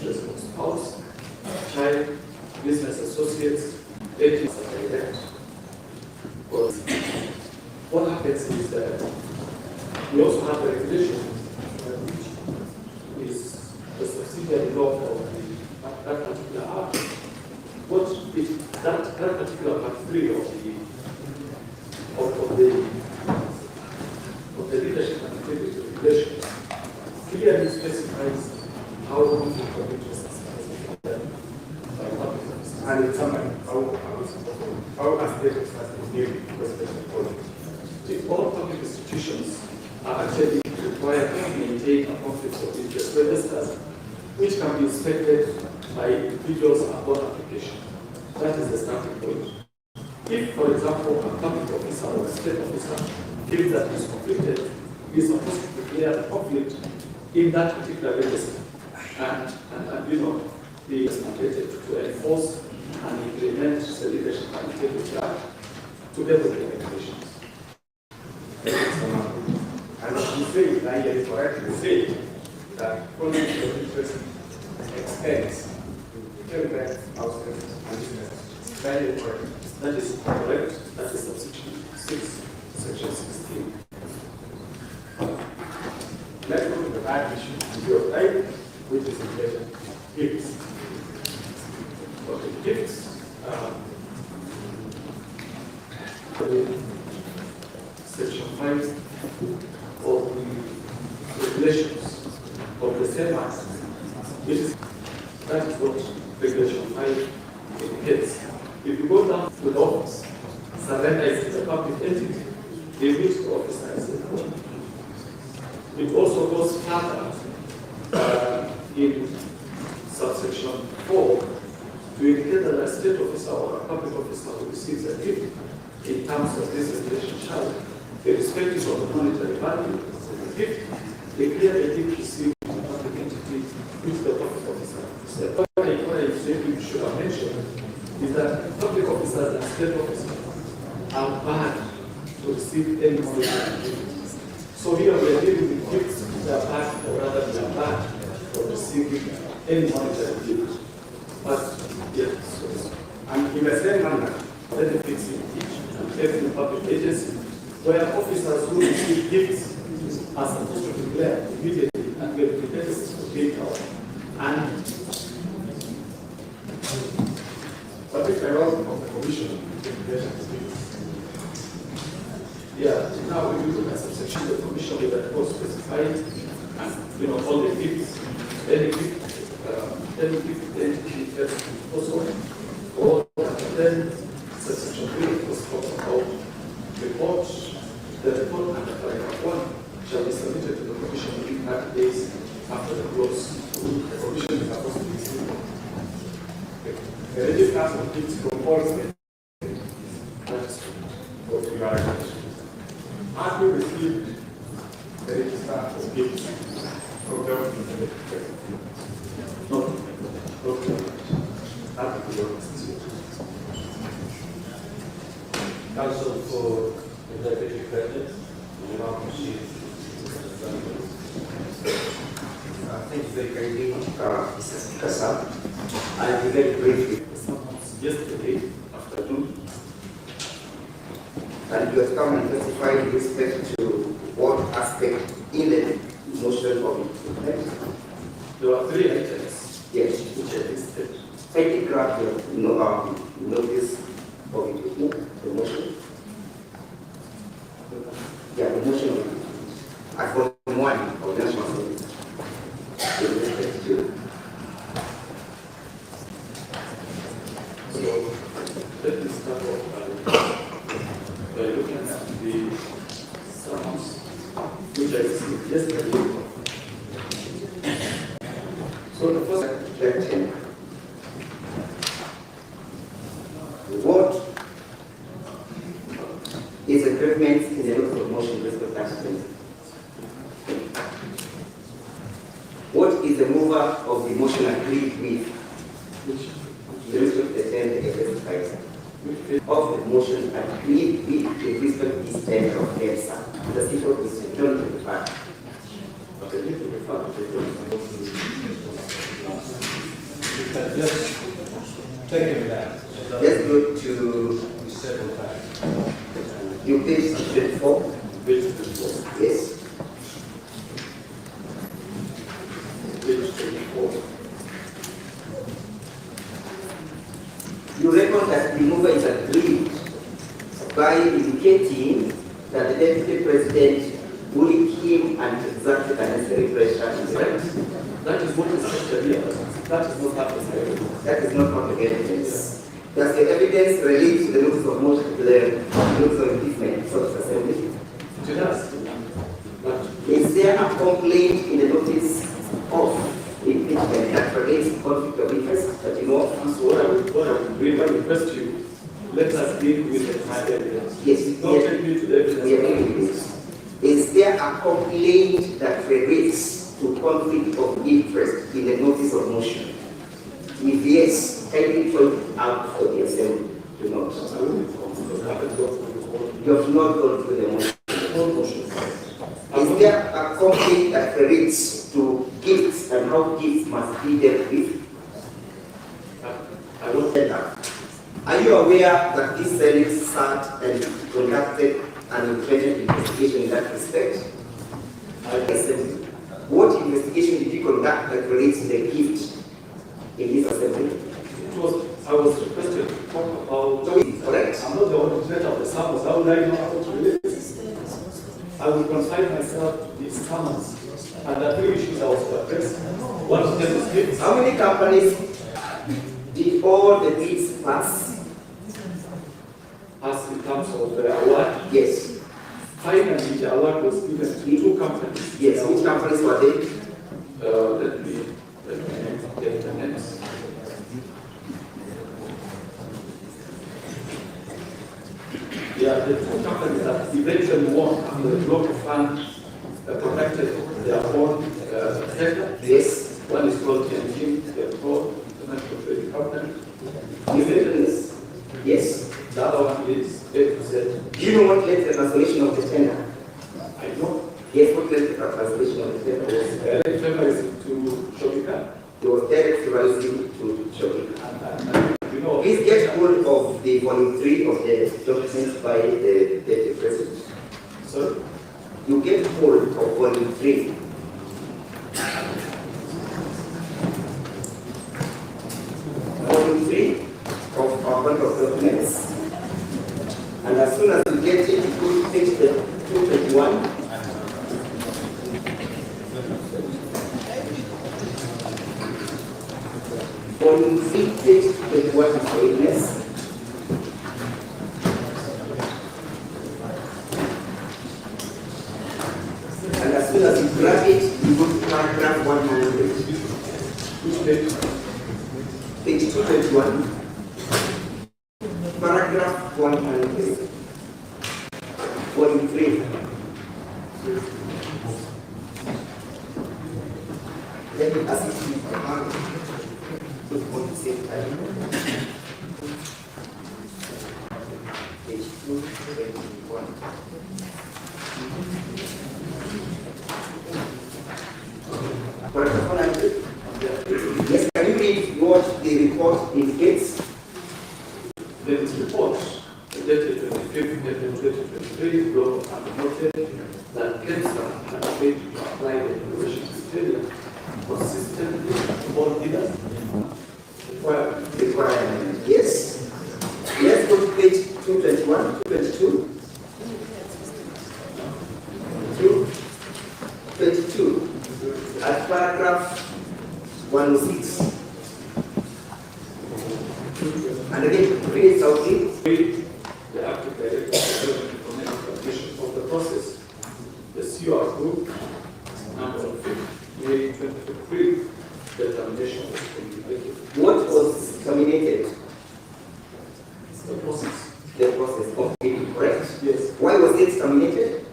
interest of spouse, child, business associates, relatives are direct. But what happens is that we also have a regulation which is the subsidiary law of that particular act. That particular part 3 of the leadership and integrity regulations clearly specifies how conflict of interest is and in summary, how has the new all public institutions are actually required to maintain a conflict of interest register, which can be inspected by individuals upon application. That is the starting point. If, for example, a public officer or a state officer feels that he is conflicted, he is supposed to declare the conflict in that particular register and be mandated to enforce and implement the leadership and integrity act together with the regulations. And you say, I get it correctly, say that conflict of interest extends to government, houses, and businesses. Very correct. That is correct. That is subsection 6, section 16. Let's go to the bad issue of type, which is inflation. Gifts. Okay, gifts. Section 5 of the regulations of the same act, that is what regulation 5 indicates. If you go down to the office, surrender is a public entity, they meet the officer as a court. It also goes further in subsection 4 to indicate that a state officer or a public officer who receives a gift in terms of this regulation shall, irrespective of the monetary value of the gift, declare a gift received from the public entity with the public officer. So what I should have mentioned is that public officers and state officers are banned to receive any monetary gift. So here we are dealing with gifts that are banned, or rather they are banned for receiving any monetary gift. But yes, and in the same manner, benefits in each and every public agency where officers who receive gifts are supposed to declare immediately and get the benefits for being out. And but if the role of the commission, yeah, now we look at subsection the commission will of course specify and all the gifts, any gift, also, or then subsection 3 was talks about reports. The report under paragraph 1 shall be submitted to the commission within 30 days after the close. The commission is supposed to receive the register of gifts compulsory. that's What we are doing. Have you received the register of gifts from government? not Council for the Deputy President, you now proceed. Thank you very kindly, Mr. Speaker, sir. I'll be very brief. yesterday afternoon. And you have come and testified with respect to what aspect in the motion of it. Right? There were 3 items Yes. which I listed. Kindly grab your notice of it with me, the motion. Yeah, the motion of it. I for one of the national service. With respect to So let me start off by looking at the summons which I received yesterday. So the first Captain, what is a agreement in the notice of motion with respect to tax? What is the mover of the motion agreed with? The respect to the term of the motion agreed with the respect to this term of EFSA. The civil is returned to the fact. but I need to refer to the Just take him down. Let's go to Several times. you page 34. Page 24. Yes. Page 24. You reckon that the mover is agreed by indicating that the deputy president bullied him and exerted unnecessary pressure on the right. That is what is said here. That is not happening. That is not part of the evidence. Does the evidence relate to the notice of motion, to the notice of impeachment for the assembly? It does. But Is there a complaint in the notice of impeachment that relates to conflict of interest that you know of? so what I would really request you, let us deal with the entire evidence. Yes, Don't take me to the evidence. we agree with this. Is there a complaint that relates to conflict of interest in the notice of motion? If yes, kindly point out for the assembly. Do not. I will inform because I haven't gone through the whole You have not gone through the motion. motion. Is there a complaint that relates to gifts and how gifts must be dealt with? I will Are you aware that this Senate sat and conducted an independent investigation in that respect? Assembly. What investigation did you conduct that relates to the gift in this assembly? I was requested to talk about. So it's correct? I'm not the originator of the samples. How would I know how to relate this? I will confine myself to these summons. And the three issues I was to address. One of them is gifts. How many companies did all the bids pass? As in terms of the award, Yes. finally the award was given to two companies. Yes. Which companies were they? Let me get the names. Yeah, the two companies that eventually won under the global fund protected their own sector. Yes. One is called TNT, they are called International Trading Company. Yes. Yes. The other one is A to Z. Do you know what led to the cancellation of the tender? I know. Yes, what led to the cancellation of the tender was Direct favorism to Shopika. there was direct favoritism to Shopping. And you know, Please get hold of the volume 3 of the documents by the deputy president. so You get hold of volume 3. Volume 3 of our bundle of documents. And as soon as you get it, you go to page 221. Volume 3, page 21 is for witness. And as soon as you grab it, you go to paragraph 100. which page? Page 221. Paragraph 100. Volume 3. Let me assist you for hand. On the same time. Page 221. Paragraph 100. Yes, can you read what the report indicates? There is report dated 2023 block and noted that cancer had failed to apply the evaluation criteria consistently to all leaders. Requirement. Yes. Let's go to page 221, 222. 222. At paragraph 106. And again, read it out, please. The active director of the process, the CR group, number 5, May 2023, the termination was completed. What was terminated? The process. The process completed, correct? Yes. Why was it terminated?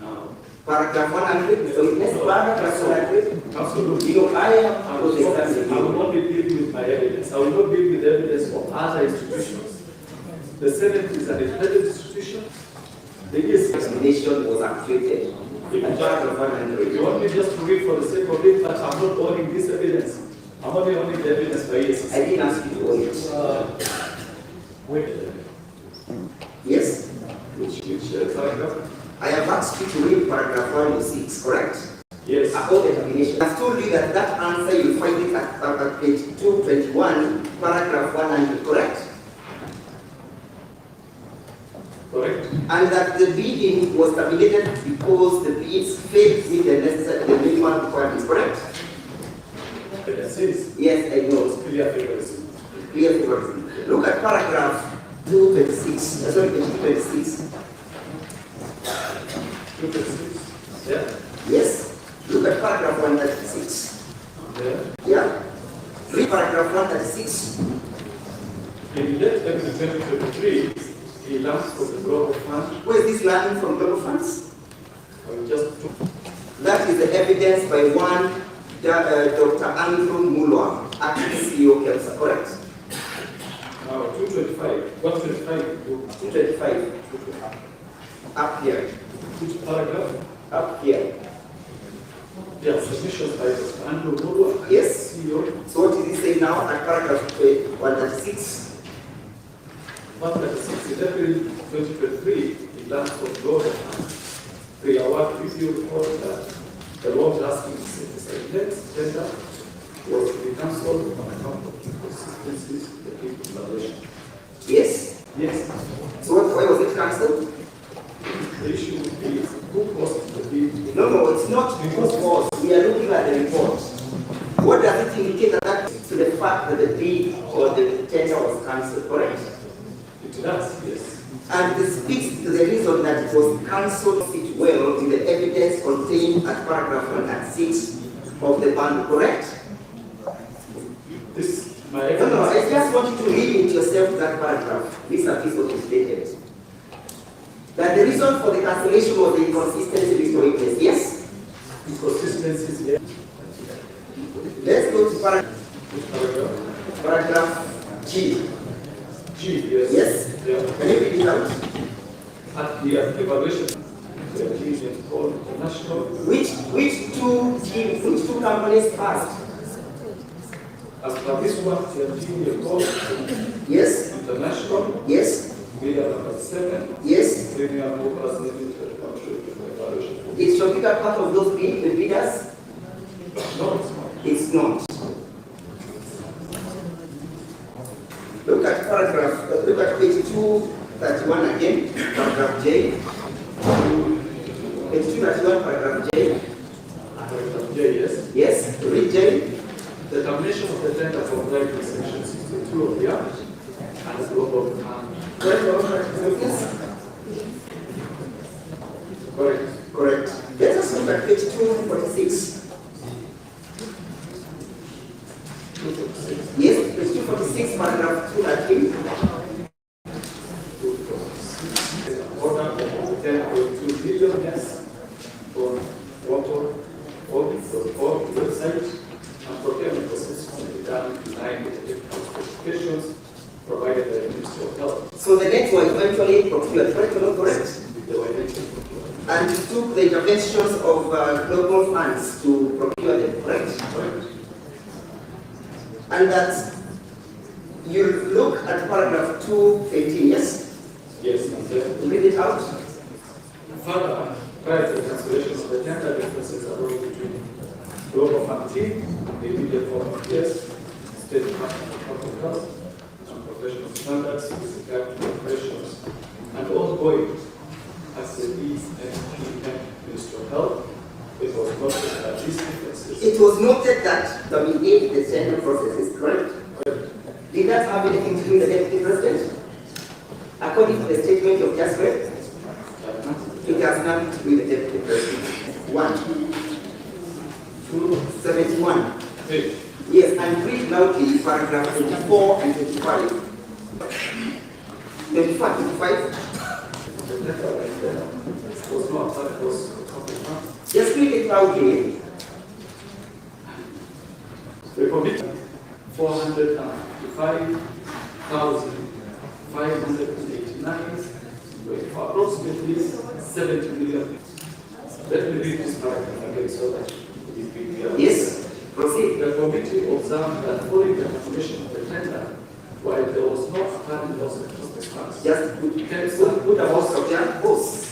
Now, Paragraph 100. So next paragraph 100. absolutely. You know, I was examining. I will not be dealing with my evidence. I will not deal with evidence of other institutions. The Senate is an independent institution. The Examination was activated. And paragraph 100. You want me just to read for the sake of it, but I'm not owning this evidence. I'm only the evidence by yes. I didn't ask you to own it. Wait. Yes? Which paragraph? I have asked you to read paragraph 106, correct? Yes. About determination. I've told you that that answer you find it at page 221, paragraph 100, correct? Correct. And that the bidding was terminated because the bids failed with the necessary, the minimum requirements, correct? Yes. Yes, I know. Clear favoritism. Clear favoritism. Look at paragraph 226, sorry, page 226. 226. Yeah. Yes. Look at paragraph 136. Yeah. Yeah. Read paragraph 136. In that April 2023, he learns from the global fund. Where is this learning from global funds? Just That is the evidence by one Dr. Andrew Mulwa, acting CEO Kemsa, correct? now 225. 125. 225. Up here. Which paragraph? Up here. Yeah, submissions by Dr. Andrew Mulu, Yes. CEO. So what is he saying now at paragraph 136? 136. In April 2023, he learns from global fund. The award review report that the law asking next tender was to be cancelled on account of inconsistencies in the bid evaluation. Yes. Yes, So why was it cancelled? the issue would be who caused the bid. No, it's not because was. We are looking at the report. What does it indicate that to the fact that the bid or the tender was cancelled, correct? It does, yes. And this speaks to the reason that it was cancelled fit well in the evidence contained at paragraph 106 of the band, correct? This, my No, evidence. I just want you to read it yourself, that paragraph. This is what is stated. That the reason for the cancellation was the inconsistency with your witness, yes? Inconsistencies, yes. Let's go to Which paragraph? paragraph G. G, yes. Yes? Yeah. Can you read it out? At the evaluation, the agreement called International. Which two companies passed? As per this one, the agreement called Yes? International, Yes? bidder number 7, Yes? Premium Movers Limited Country Evaluation. Is Shopika part of those the bidders? No, it's not. It's not. Look at page 231 again, paragraph J. Page 231, paragraph J. Paragraph J, yes. Yes, read J. The termination of the tender for right in section 62 of the Act and the global fund. Correct. Let us look at page 246. 246. Yes, page 246, paragraph 2 again. Order of 10.2 billion, yes, for water, for website, and procurement process to be done in line with the specifications provided by the Ministry of Health. So the net was eventually procured, correct or not correct? They were identified. And you took the interventions of global funds to procure them, correct? And that you look at paragraph 218, yes? Yes, and then Read it out. further, prior to the cancellation of the tender, differences arose between global fund team, the immediate form of yes, state department of public health, and professional standards with regard to operations, and ongoing as the ESPM Ministry of Health. It was noted that these differences. It was noted that terminate the tender processes, correct? Did that have anything to do with the deputy president? According to the statement of just read, it has nothing to do with the deputy president. 171. Yes, and read loudly paragraph 24 and 25. 25. Was not that was Just read it loudly. we commit 455,589 for approximately 70 million. Let me read this paragraph again so that it is clear. Yes. Proceed. The committee observed that following the confirmation of the tender, while there was no apparent loss of justice funds, Just put a voice of your boss.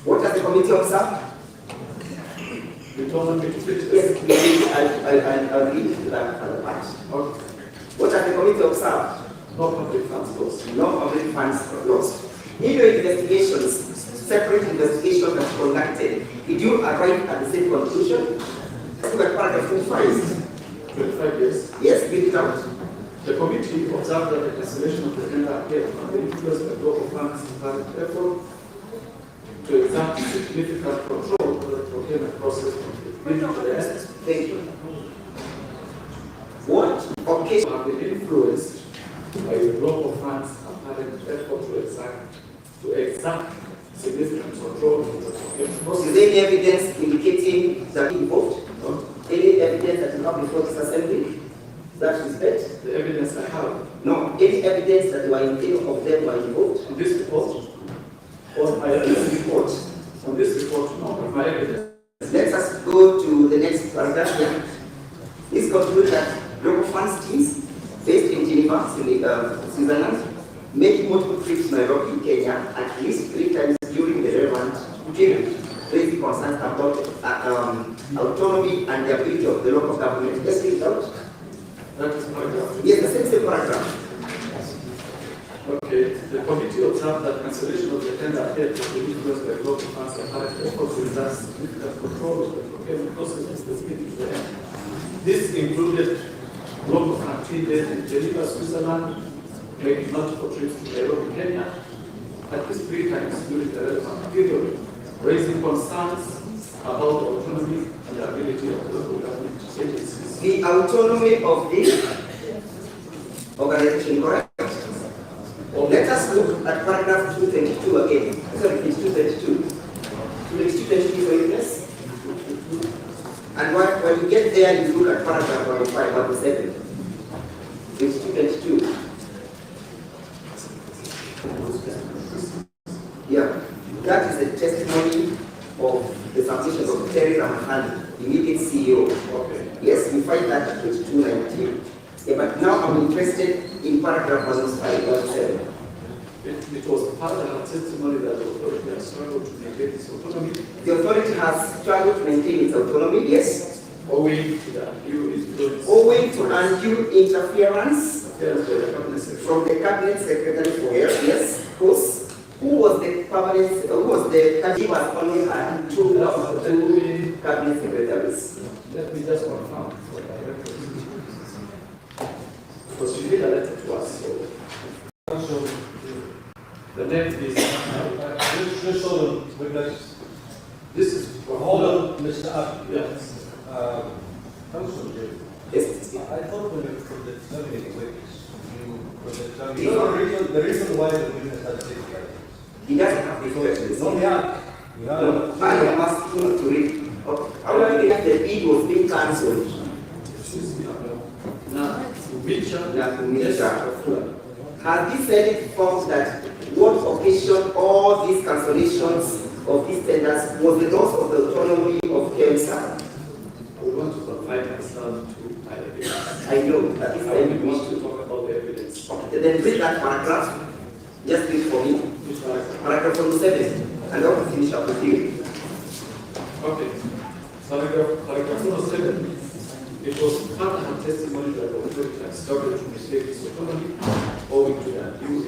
What has the committee observed? you told me to finish Yes, this. I'll read to that other part. Okay. What has the committee observed? No public funds lost. No public funds lost. In your investigations, separate investigations that you conducted, did you arrive at the same conclusion? Look at paragraph 25. 25 years. Yes, read it out. The committee observed that the cancellation of the tender appeared under influence by global funds in private effort to exert significant control over the procurement process from the beginning to the end. Thank you. What occasion? Have been influenced by the global funds apparent effort to exert significant control over the procurement Is process. there any evidence indicating that he involved? No? Any evidence that you have before this assembly? That respect? The evidence I have No. Any evidence that you are in favor of them were involved? on this report, On this report. on this report, no, of my evidence. Let us go to the next paragraph here. This concludes that global funds teams based in Geneva, Switzerland, made multiple trips to Nairobi, Kenya, at least 3 times during the relevant period, raising concerns about autonomy and the ability of the local government. Let's read it out. That is paragraph. Yes, the same paragraph. Okay, the committee observed that cancellation of the tender appeared to be influenced by global funds and apparent efforts to exert significant control of the procurement process to the end. This included global fund team based in Geneva, Switzerland, making multiple trips to Nairobi, Kenya, at least 3 times during the relevant period, raising concerns about autonomy and the ability of local government agencies. The autonomy of the organization, correct? Let us look at paragraph 222 again. Sorry, page 232. Page 222 for you, yes? And when you get there, you look at paragraph 105, 107. Page 222. Yeah, that is a testimony of the submission of Terry Ramahani, immediate CEO. Okay. Yes, we find that at page 219. Yeah, but now I'm interested in paragraph 105, 107. It was part of her testimony that the authority has struggled to maintain its autonomy, The authority has struggled to maintain its autonomy, yes, owing to the undue influence owing to undue interference affairs by the cabinet secretary. from the cabinet secretary for health, yes, of course. Who was the cabinet, who was the cabinet, was only had two cabinet secretaries. Let me just confirm for the record. Because she did a letter to us, so Council, the name is, just hold on, we'd like, this is. hold on, Mr. Ab. Yes. Council, Yes, I thought when you were determining witness, you were determining the reason why the witness had safety items. he doesn't have the questions. No, we have. No, I am asking him to read. How did the bid was being cancelled? Now, Mitchell. Has this Senate found that what occasioned all these cancellations of these tenders was the loss of the autonomy of KMSA? I want to confine myself to my evidence. I know that this I Senate only wants want to talk about the evidence. to. Then read that paragraph. Just read for me. Which paragraph? Paragraph 47. And I want to finish up with you. Okay. Paragraph 107. It was part of her testimony that the authority had struggled to maintain its autonomy owing to the undue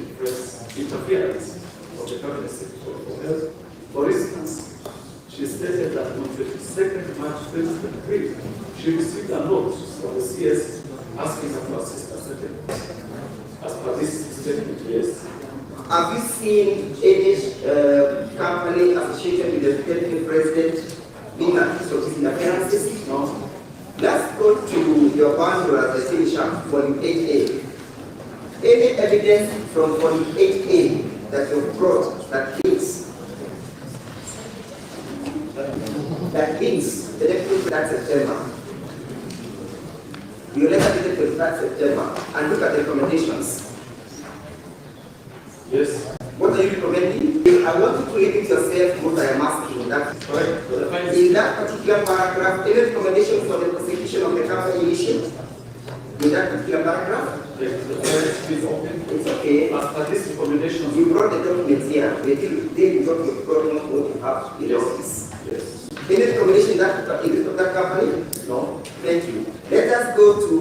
interference of the cabinet secretary for health. For instance, she stated that on 22nd March 2023, she received a note from the CS asking her to assist a certain. As per this statement, yes. Have you seen any company associated with the deputy president being accused of interferences? No. Let's go to your boundary as a signature, volume 8A. Any evidence from volume 8A that you've brought that links the deputy that September. You letter dated that September and look at the recommendations. Yes. What are you recommending? I want you to limit yourself what I am asking. Correct. In that particular paragraph, any recommendation for the prosecution of the capital initiative? In that particular paragraph? It's okay. As per this recommendation, You brought the documents here. They did not what you have in the office. yes. Any recommendation in that company? No. Thank you. Let us go to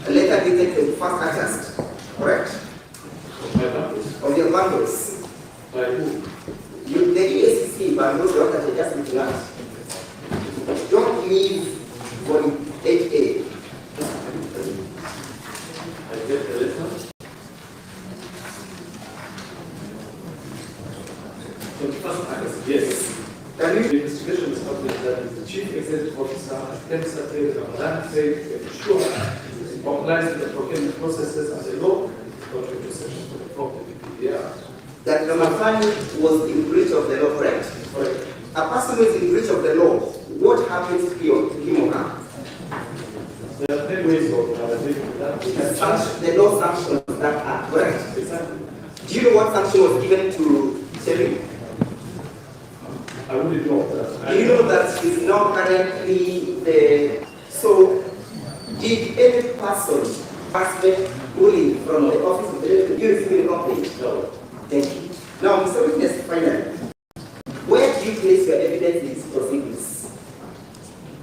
a letter dated to first August, correct? My bundles. Of your bundles. By who? The EACC bundles that are just looking at. Don't leave for 8A. I get the letter. Yes. Can you? The investigation is published that is the chief executive officer attempts to trade and land trade to ensure compliance with the procurement processes and the law contrary to section 24 of the PPR. That Ramatani was in breach of the law, correct? Correct. A person who is in breach of the law, what happens to him or her? There are 10 ways of dealing with that. The law sanctions that are correct. Exactly. Do you know what sanction was given to Sherry? I wouldn't know that. Do you know that is now currently the... So, did any person pass the ruling from the office of the director? You receive a complaint? No. Thank you. Now, Mr. Witness, finally, where do you place your evidence in these proceedings?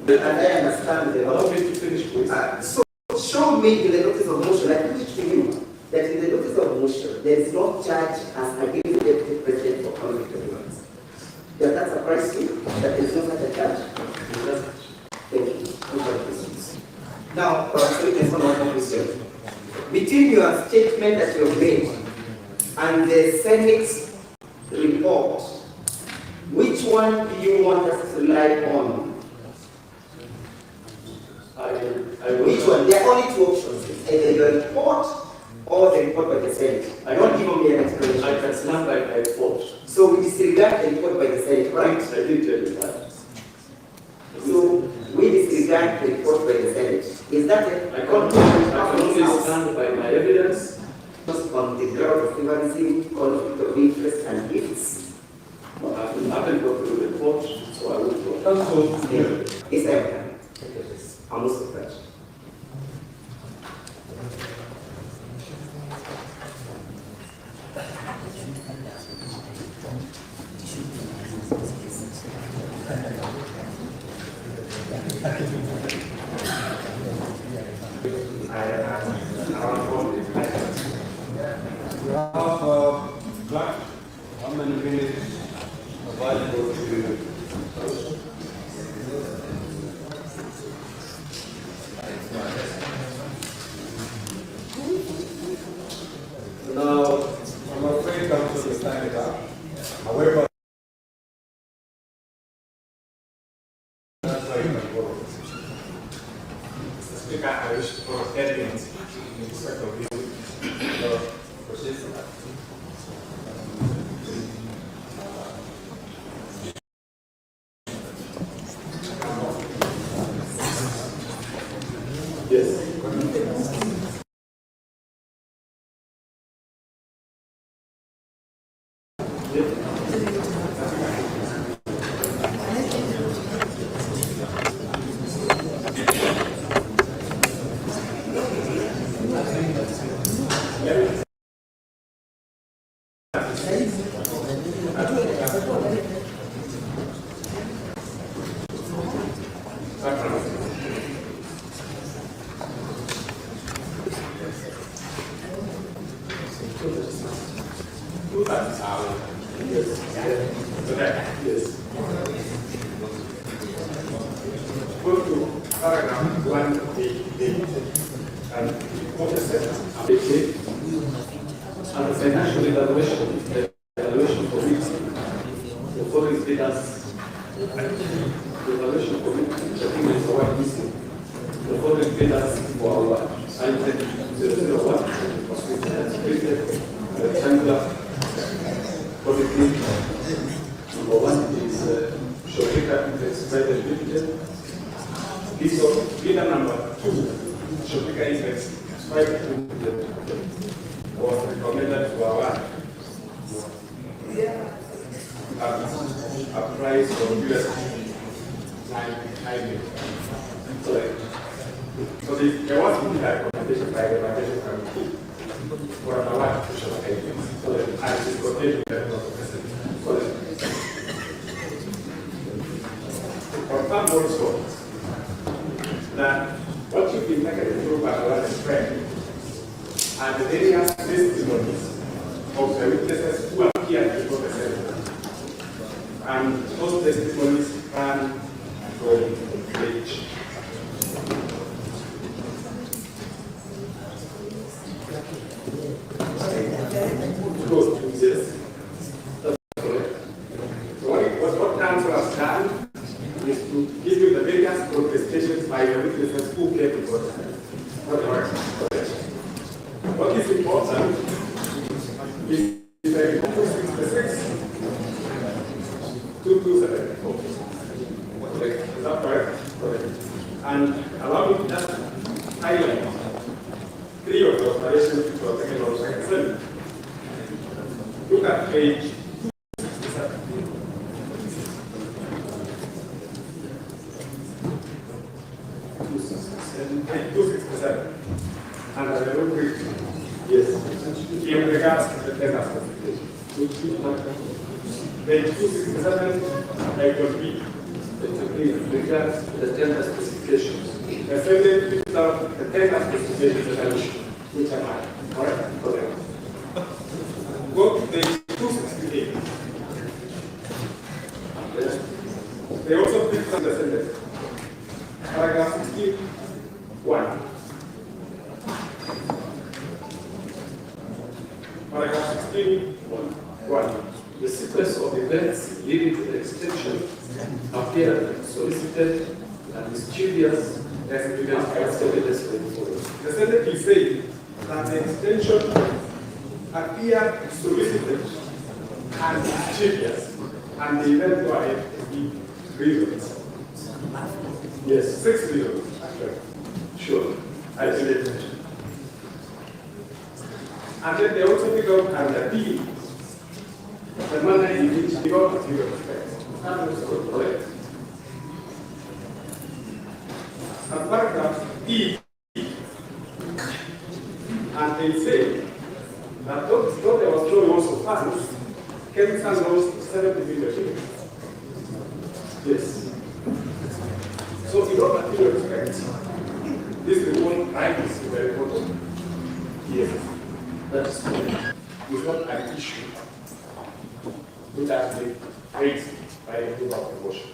And I understand the Allow law. me to finish, please. So, show me in the notice of motion, I put it to you, that in the notice of motion, there is no charge as against the deputy president for conflict of interest. Does that surprise you, that there is no such a charge? Thank you. No further questions. Now, there's one more question. Between your statement that you have made and the Senate's report, which one do you want us to rely on? Which one? There are only two options. Either your report or the report by the Senate. I don't give me an explanation. I can stand by my report. So we disregard the report by the Senate, right? I did tell you that. So we disregard the report by the Senate. Is that it? I can only stand by my evidence. Just on the ground of favorism, conflict of interest, and gifts. I haven't got the report, so I will go. It's evident. I'm not surprised. You have Black, how many minutes available to you? Now, I'm afraid council is time is up. However, that's why you can go. Mr. Speaker, I wish for 10 minutes in respect of this. Proceed. Yes. Yes. Go to paragraph 188 and what is it? Okay. And the financial evaluation, the evaluation committee, the following figures, the evaluation committee, the thing is what missing. The following figures for our item 001, rectangular committee. Number one is Shopeka Index Private Limited. This of bidder number 2, Shopeka Index Private Limited, was recommended to award a price of US 9 million. So there was to be a recommendation by the Evaluation Committee for an award to social items. So and it's contained in the president. Confirm also that what you've been taken through by our friend are the various testimonies of the witnesses who appeared before the Senate. And those testimonies can go into the page. Good, yes. What council has done is to give you the various protestations by the witnesses who came before the Senate. What is important is the 266, 2274. Correct? Is that correct? Correct. And allow me to just highlight 3 of the operations which were taken on the Senate. Look at page 267. Page 267. And I will read. Yes. In regards to the tender specification. Page 267, I will read. In regards to the tender specifications. The Senate picks out the tender specifications resolution. Which am I? Correct? Correct. Go to page 268. They also picked up the Senate. Paragraph 61. Paragraph 61. The sequence of events leading to the extension appear solicited and mischievous as evidence before. The Senate is saying that the extension appeared solicited and mischievous, and the event go ahead and give reasons. Yes, 6 reasons, actually. Sure. I believe. And then they also pick up under D the manner in which they got material effects. That was correct. And paragraph E, and they say that though there was no loss of funds, Kempton lost 70 million. Yes. So in all material respects, this report is very important. Yes. That is correct. It's not an issue which has been raised by the group of the motion.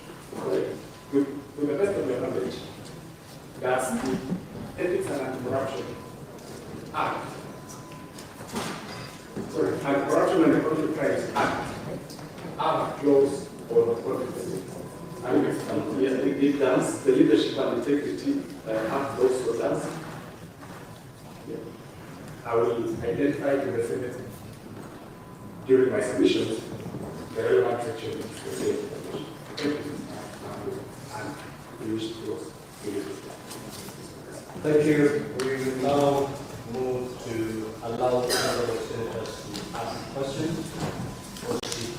To the best of your knowledge, that's the Ethics and Anti-Corruption Act. Sorry, Anti-Corruption and Economic Crimes Act are close on conflict. Yes, it does. The Leadership and Integrity Act also does. Yeah. I will identify to the Senate during my submissions the relevant section of the same information. And we wish to close. Thank you. We will now move to allow the other senators to ask questions or speak.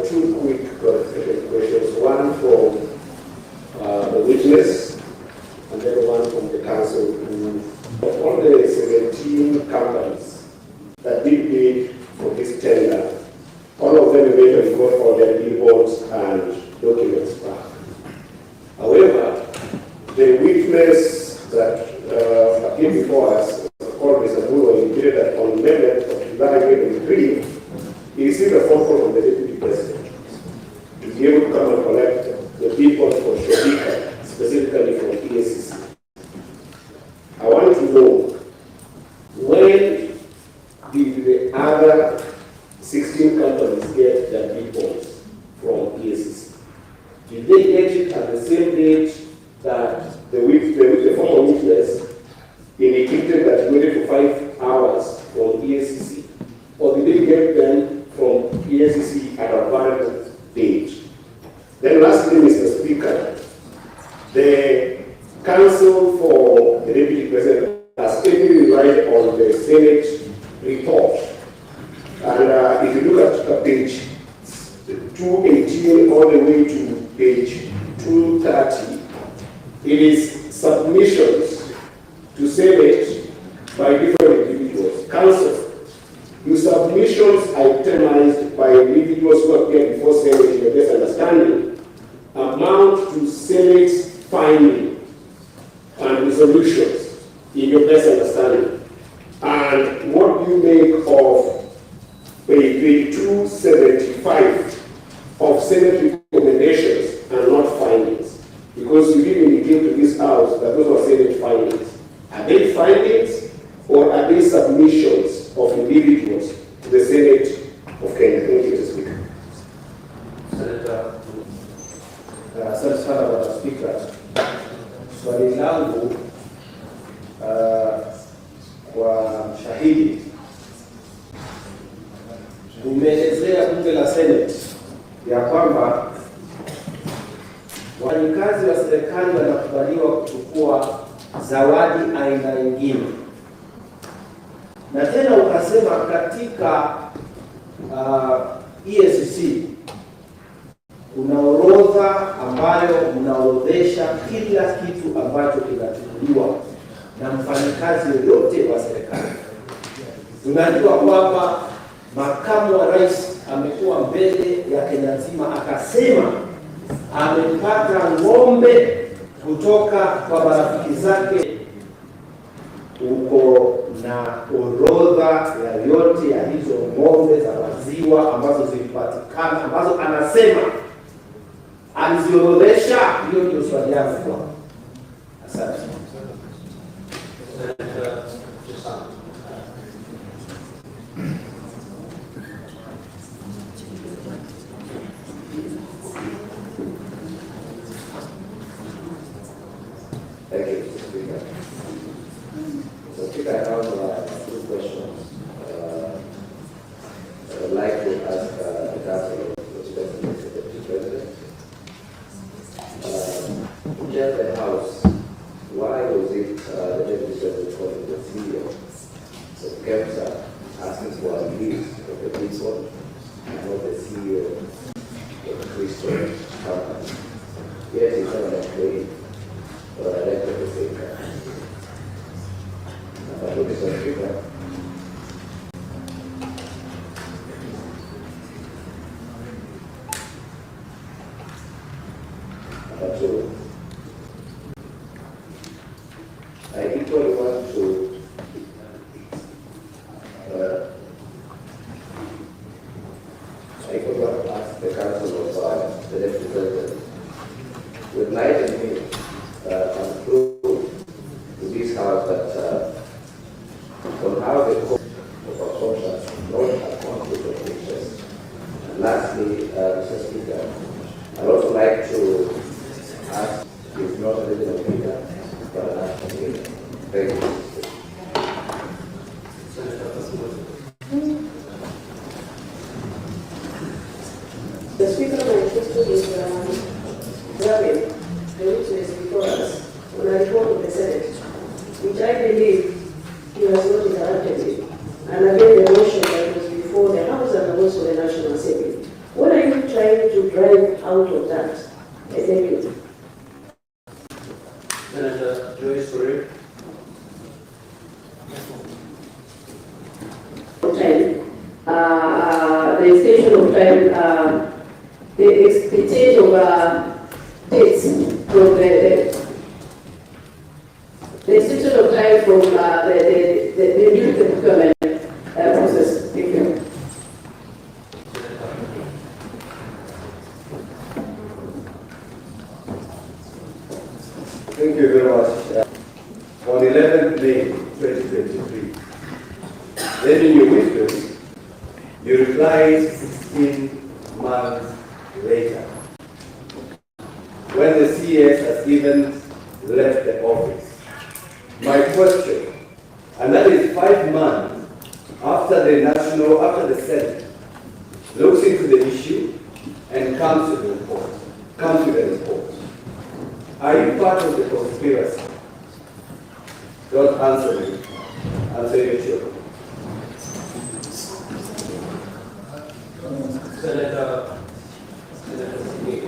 Two quick questions, one from the witness and then one from the council. On the 17 companies that did bid for this tender, all of them eventually got all their billboards and documents back. However, the witness that came before us, called Mr. Muro, indicated that on the 11th of July 2023, he received a phone call from the Deputy President to be able to come and collect the billboards for Shodika, specifically from EACC. I want to know, when did the other 16 companies get their billboards from EACC? Did they get it at the same date that the former witness indicated that counsel for the Deputy President has taken right on the Senate report. And if you look at page 218 all the way to page 230, it is submissions to Senate by different individuals. Council, your submissions itemized by individuals who appear before Senate in your best understanding amount to Senate's finding and resolutions in your best understanding. And what do you make of page 275 of Senate recommendations and not findings? Because you didn't indicate to this House that those were Senate findings. Are they findings or are they submissions of individuals to the Senate of Kenya? Thank you, Mr. Speaker. Senator. Asante sana Bwana Spika. Swali langu kwa shahidi, umeelezea bunge la Senate ya kwamba wafanyikazi wa serikali wanakubaliwa kuchukua zawadi aina nyingine, na tena ukasema katika EACC kuna orodha ambayo unaorodhesha kila kitu ambacho kinachukuliwa na mfanyikazi yoyote wa serikali. Tunajua kwamba makamu wa rais amekuwa mbele ya Kenya nzima akasema amepata ng'ombe kutoka kwa marafiki zake. Uko na orodha ya yote ya hizo ng'ombe za maziwa ambazo zilipatikana, ambazo anasema aliziorodhesha? Hiyo ndio swali yangu kwa. Asante. Thank you, Mr. Speaker. So, Speaker, I have two questions. I would like to ask the Council of the Deputy President. To tell the House, why was it the Deputy President calling the CEO of KEMSA asking for a list of the people and not the CEO of the Christian company? Yet he's not an employee or a director of the same company. Number two, Mr. Speaker. Number two, I equally want to ask the Council of the Deputy President to enlighten me and prove to this House that on how the court of absorption not have conflict of interest. And lastly, Mr. Speaker, I'd also like to ask if not a little bit but an action. Thank you. The Speaker, my question is David, the witness before us, on a report of the Senate, which I believe he has not interacted with, and again the motion that was before the House and also the National Assembly. What are you trying to drive out of that? Thank you. Senator Joyce Sorry. The extension of time, the change of dates from the extension of time from the new procurement process. Thank you. Thank you very much. On 11th May 2023, then in your wisdom, you replied 16 months later, when the CS has even left the office. My question, and that is 5 months after the Senate looks into the issue and comes to the report, Are you part of the conspiracy Don't answer me. Answer your children. Senator Smith.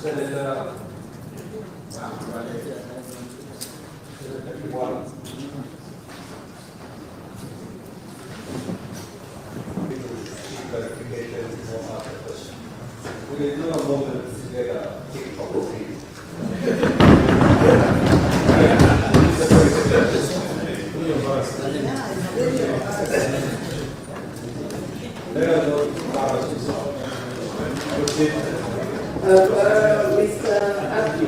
Senator clarification or after question. We will do a moment to get a kick off the seat. Let us know Mr. Abdi,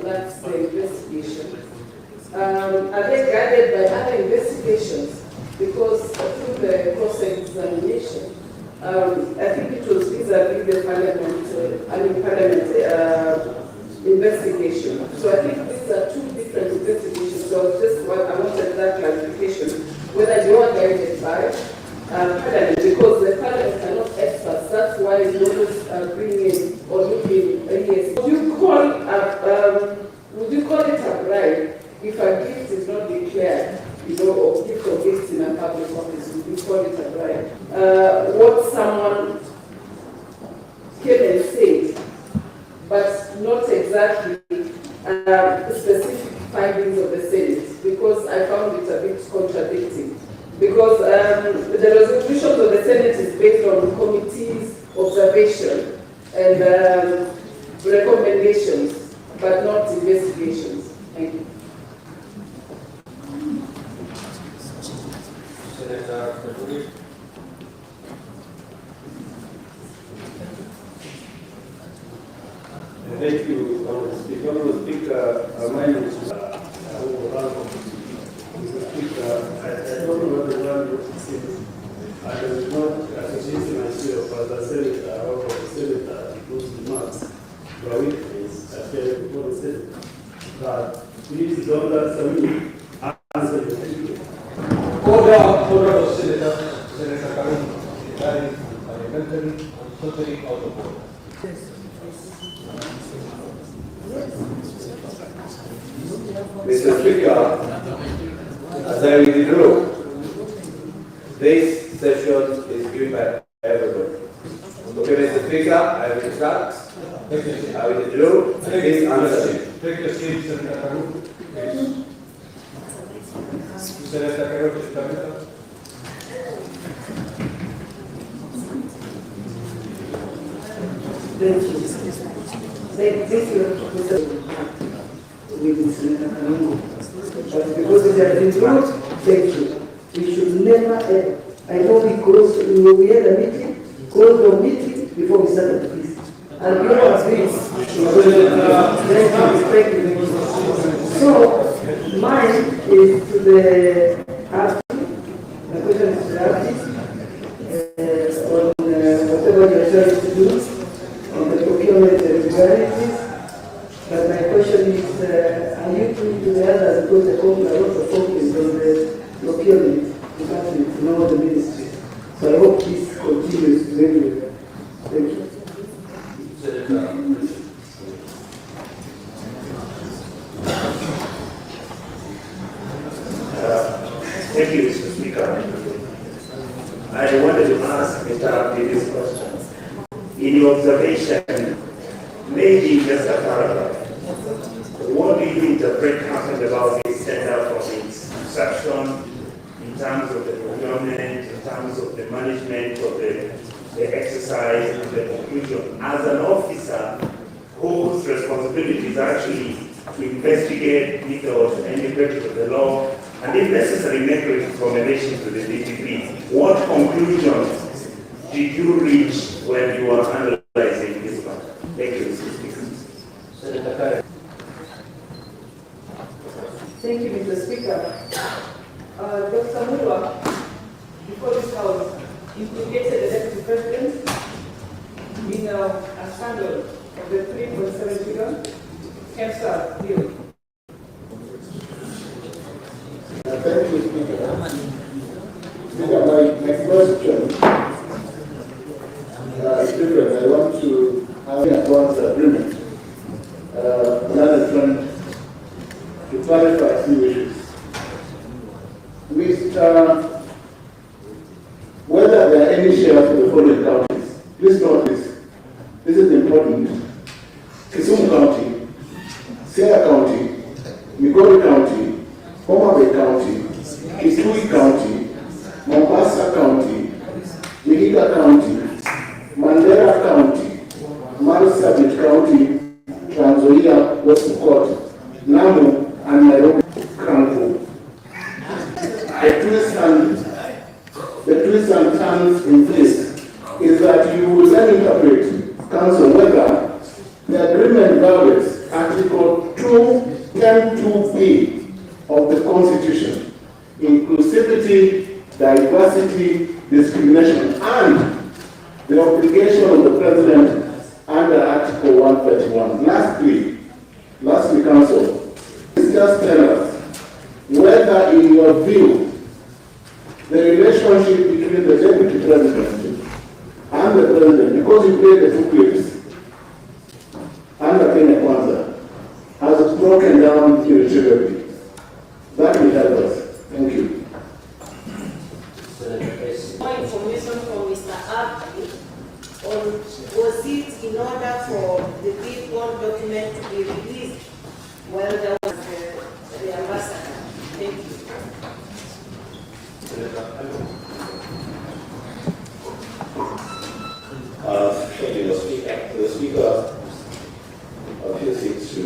that's the investigation. Are they guided by other investigations? Because through the cross-examination, I think it was vis-a-vis the parliament investigation. So I think these are two different investigations. So just what I wanted that clarification, whether you are guided by parliament, because the parliament are not experts. That's why you always bring in or looking yes. Would you call it a bribe if a gift is not declared? Or gift or gifts in a public office, would you call it a bribe? What someone came and said, but not exactly specific findings of the Senate, because I found it a bit contradicting. Because the resolutions of the Senate is based on committees' observation and recommendations, but not investigations. Thank you. Thank you, Honorable Speaker. Honorable Speaker, my name is Mr. Speaker. I don't know what the word is. I am not associating myself as a senator or a senator whose remarks were witnessed appearing before the Senate. But please don't answer me. Answer the question. Order, Senator Karim, that is parliamentary and totally out of order. Mr. Speaker, as I withdraw, this session is given by everybody. Okay, Mr. Speaker, I retract. I withdraw. Please answer. Take your seat, Senator Karim. Senator Karim, Thank you. Thank you, with Senator Kalungu. But because it has been brought, thank you. We should never ever. I know we had a meeting, closed the meeting before we started the feast. And you know this. Thank you. So, mine is to the artist. The question is to the artist on whatever you are trying to do on the procurement irregularities. But my question is, are you doing to the others because the company are also focused on the procurement department, not the ministry. So I hope this continues very well. Thank you. Thank you, Mr. Speaker. I wanted to ask Mr. Abdi this question. In your observation, maybe just a paragraph, what do you interpret happened about this tender from its inception in terms of the procurement, in terms of the management of the exercise and the conclusion? As an officer whose responsibility is actually to investigate if there was any breach of the law, and if necessary, make recommendations to the DPP. What conclusions did you reach when you were analyzing this matter? Thank you, Mr. Speaker. Senator Karim. Thank you, Mr. Speaker. Dr. Mulwa, before this House, implicated the Deputy President in a scandal of the 3.7 billion cancer bill. Thank you, Speaker. Speaker, my question is different. I want to have an advance agreement. Another friend to clarify a few issues. Whether there are any shares for the following counties, please note this. This is important. Kisumu County, Sierra County, Migori County, Homa Bay County, Kitui County, Mombasa County, Vihiga County, Mandera County, Marsabit County, Trans Nzoia, West Pokot, Lamu, and Nairobi County. The twist and turns in this is that you will then interpret, counsel, whether the agreement violates Article 210(2)(b) of the Constitution, inclusivity, diversity, discrimination, and the obligation of the President under Article 131. Lastly, counsel, please just tell us whether, in your view, the relationship between the Deputy President and the President, because you played the two clips under Kenya Kwanza, has broken down irretrievably. That will help us. Thank you. More information from Mr. Abdi on was it in order for the big one document to be released while there was the ambassador? Thank you. Thank you, the Speaker appears to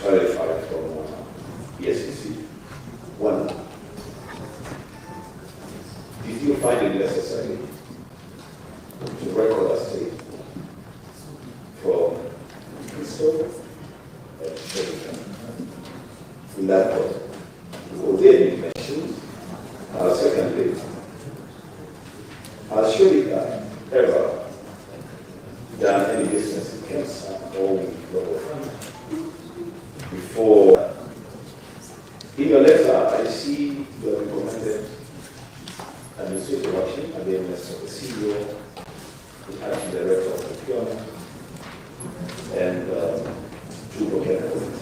clarify from the SEC. One, did you find it necessary to record a statement from Crystal and Sheridan in that point? Were they any mentioned? Secondly, has Sheridan ever done any business in Kenya or before? In your letter, I see you have recommended administrative action against the CEO, the acting director of procurement, and two procurement.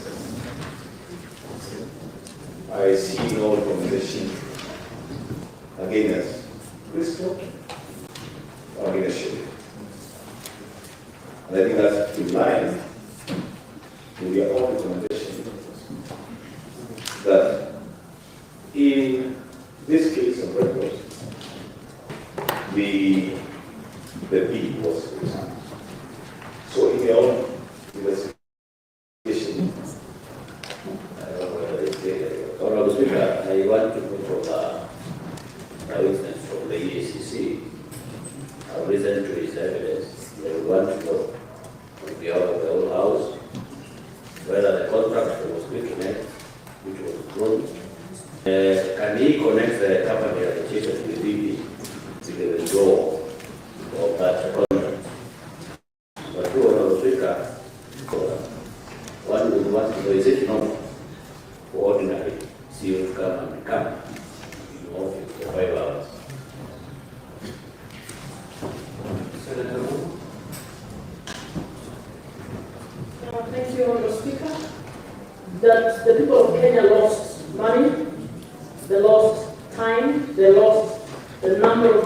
I see no recommendation against Crystal or against Sheridan. And I think that's in line with your own recommendation that in this case of record, the B was resigned. So in your own investigation, I don't know whether it's there. Honorable Speaker, I want to go from a witness from the EACC. I've listened to his evidence. They want to know on behalf of the whole House whether the contract was GACHAGUA, which was approved. Can he connect the company association with DB to the withdrawal of that contract? But through Honorable Speaker, one would want to know, is it normal for ordinary CEO to come and become in office for 5 hours? Thank you, Honorable Speaker. That the people of Kenya lost money, they lost time, they lost the number of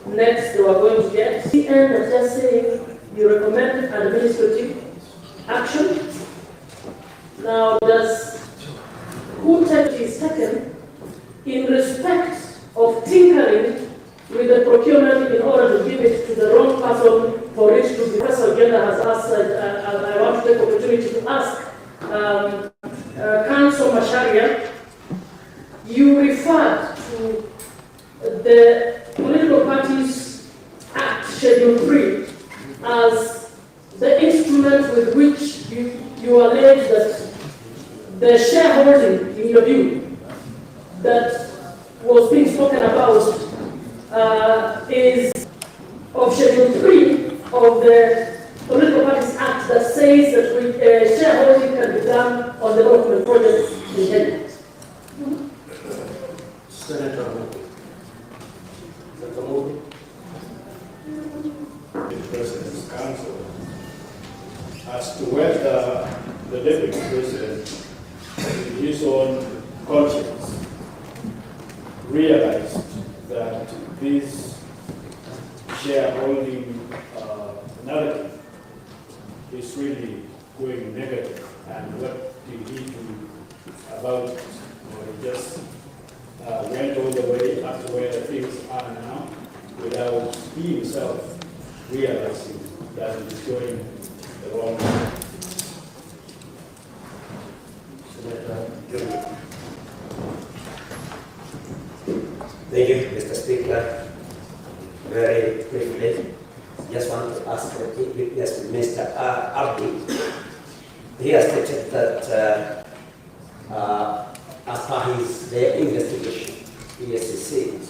nets they were going to get. At the end of just saying you recommend administrative action. Now, who is taken in respect of tinkering with the procurement in order to give it to the wrong person for it to be? Professor Genda has asked, I want to take the opportunity to ask Council Macharia, you referred to the Political Parties Act Schedule 3 as the instrument with which you allege that the shareholding, in your view, that was being spoken about is of Schedule 3 of the Political Parties Act that says that shareholding can be done on development projects in Kenya. realized that this shareholding narrative is really going negative, and what did he do about it? Or he just went all the way up to where the things are now without he himself realizing that it is going the wrong way. Thank you, Mr. Speaker. Very briefly, just want to ask Mr. Abdi. He has stated that as per their investigation, ESCC,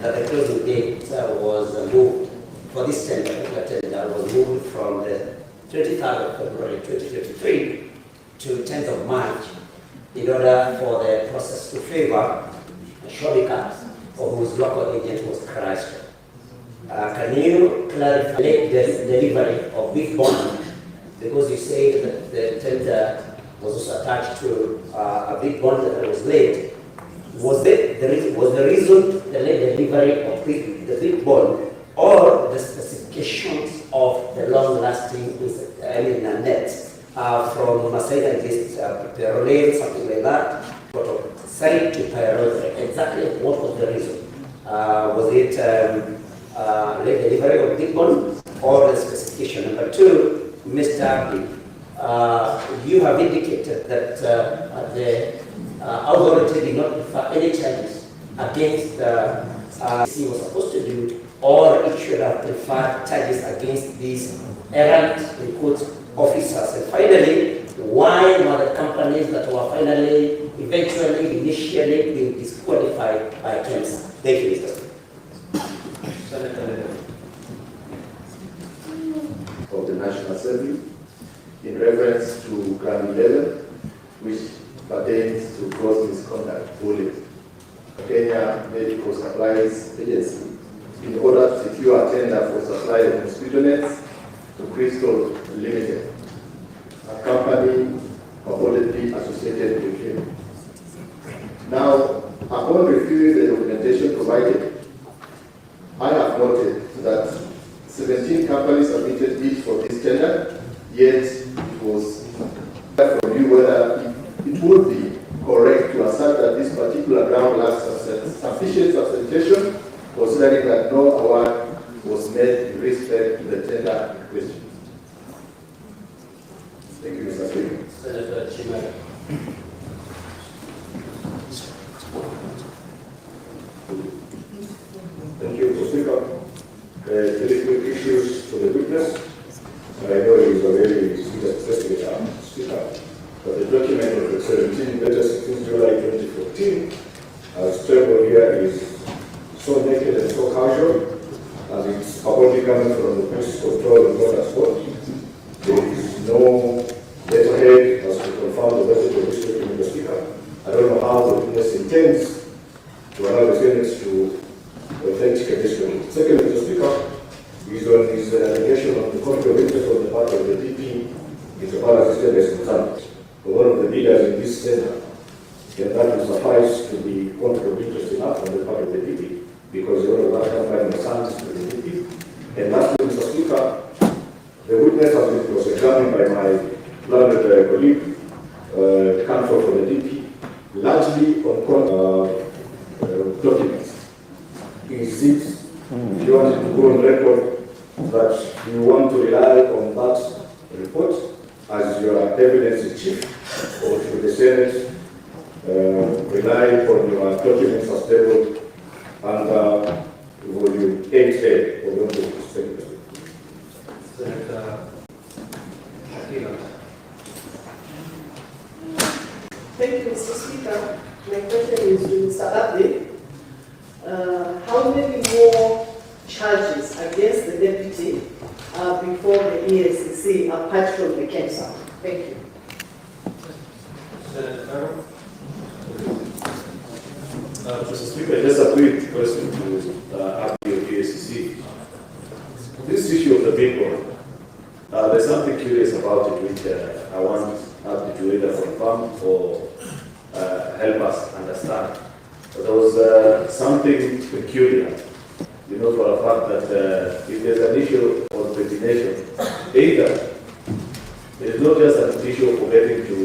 that the closing date was moved for this tender was moved from the 23rd of February 2023 to 10th of March in order for the process to favor Shobika, for whose local agent was Christ. Can you clarify the delivery of this bond? Because you say that the tender was also attached to a big bond that was laid. Was the reason the late delivery of the big bond or the specifications of the long-lasting net from Masai against Perolane, something like that, side to Perolane? Exactly what was the reason? Was it late delivery of big bond or the specification? Number two, Mr. Abdi, you have indicated that the authority did not prefer any charges against he was supposed to do, or it should have preferred charges against these errant officers. And finally, why were the companies that were finally, eventually, initially being disqualified by KEMSA? Thank you, Mr. Speaker. Of the National Assembly in reference to Gram 11, which pertains to gross misconduct bullying. Kenya Medical Supplies Agency, in order to secure a tender for supply of mosquito nets to Crystal Limited, a company purportedly associated with him. Now, upon reviewing the documentation provided, I have noted that 17 companies submitted bids for this tender, yet it was from you whether it would be correct to assert that this particular ground lacks sufficient substantiation, considering that no award was made in respect to the tender in question. Thank you, Mr. Speaker. Senator Chimera. Thank you, Mr. Speaker. Technical issues to the witness. I know he is a very sophisticated speaker, but the document of the 17 letter 16 July 2014, as tabled here, is so naked and so casual, as it's purportedly coming from the Police Control and Border Sport. There is no letterhead as to confirm the message of this document, Mr. Speaker. I don't know how the witness intends to allow the Senate to authenticate this document. Second, Mr. Speaker, is on his allegation of the conflict of interest on the part of the DP in the power system as concerned. One of the leaders in this center, and that will suffice to be conflict of interest enough on the part of the DP, because the owner of that company assigns to the DP. And lastly, Mr. Speaker, the witness has been cross-examined by my learned colleague, counsel for the DP, largely on documents. Is it, if you wanted to go on record, that you want to rely on that report as your evidence in chief, or should the Senate rely on your documents as tabled under volume 8A of the document? Senator Shakira. Thank you, Mr. Speaker. My question is to Mr. Abdi. How many more charges against the deputy before the ESCC apart from the cancer? Thank you. Senator Farrell. Mr. Speaker, just a quick question to Abdi of ESCC. This issue of the big one, there's something curious about it which I want Abdi to either confirm or help us understand. there was something peculiar. You know for a fact that if there's an issue on coordination, either it is not just an issue of forgetting to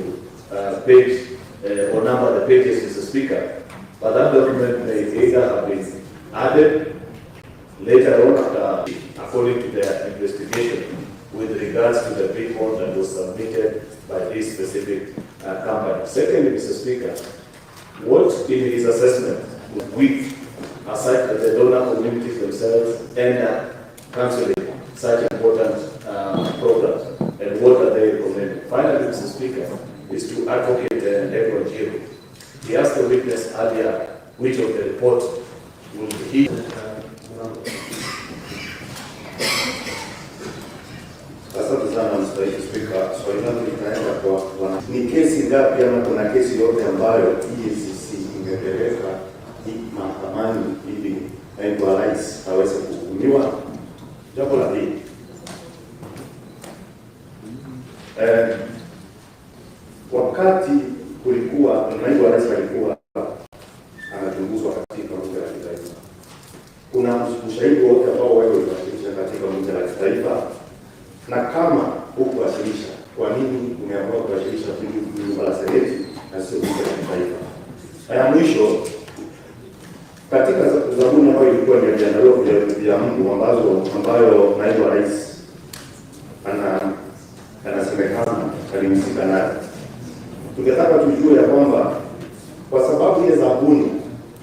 page or number the pages, Mr. Speaker, but that document may either have been added later on according to their investigation with regards to the report that was submitted by this specific company. Secondly, Mr. Speaker, what in his assessment with aside that the donor communities themselves end up cancelling such important programs, and what are they recommending? Finally, Mr. Speaker, is to advocate Edward Giro. He asked the witness earlier which of the reports will he. Asante sana Mr. Speaker. Swali langu litaenda kwa ni kesi ngapi ama kuna kesi yote ambayo EACC ingepeleka mahakamani ili naibu wa rais aweze kuhukumiwa? Jambo la pili, wakati kulikuwa naibu wa rais alikuwa anachunguzwa katika bunge la kitaifa, kuna ushahidi wote ambao wewe uliwasilisha katika bunge la kitaifa? Na kama hukuwasilisha, kwa nini umeamua kuwasilisha bunge la seneti na sio bunge la kitaifa? Ya mwisho, katika zabuni ambayo ilikuwa ni viandalio vya Mungu ambayo naibu wa rais anasemekana alimhusika nayo, tungetaka tujue ya kwamba kwa sababu ile zabuni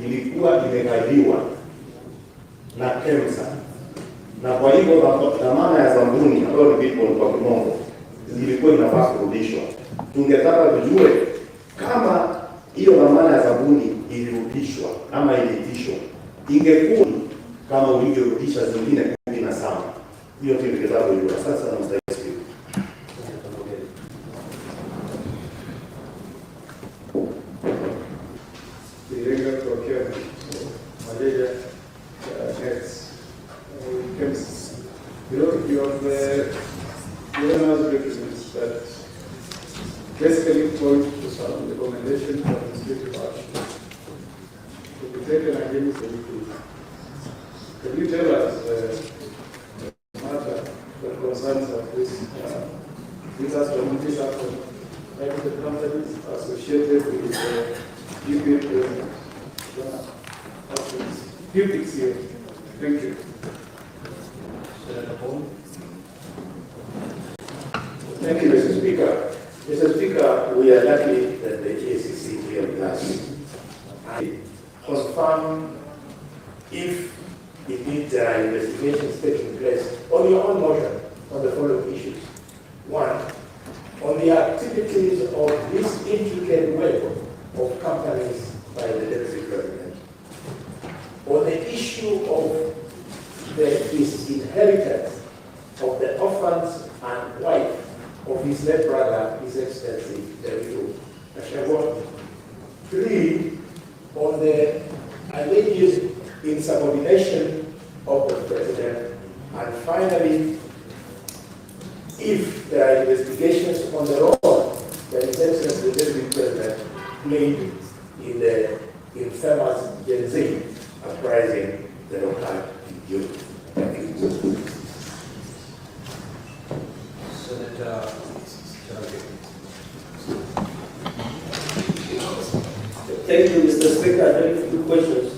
ilikuwa imekaliwa na KEMSA, na kwa hivyo dhamana ya zabuni ambayo ni Bitcoin kwa kimombo ilikuwa inafaa kurudishwa, tungetaka tujue kama hiyo dhamana ya zabuni ilirudishwa ama iliitishwa, ingekuwa kama ulivyorudisha zingine 17. Hiyo ndio tungetaka kujua. Sasa na mstari basically point to some recommendations of administrative action to be taken against the UK. Can you tell us the matter that concerns this communities action, private companies associated with UK actions? Publics here. Thank you. Thank you, Mr. Speaker. Mr. Speaker, we are lucky that the GACC here with us confirm if indeed there are investigations taking place on your own motion on the following issues. One, on the activities of this intricate web of companies by the Deputy President. On the issue of his inheritance of the orphans and wife of his late brother, His Excellency GACHAGUA. 3, on the alleged insubordination of the President. And finally, if there are investigations on the role that His Excellency the Deputy President played in the infamous Gen Z uprising the local youth. Thank you. Thank you, Mr. Speaker. Very few questions.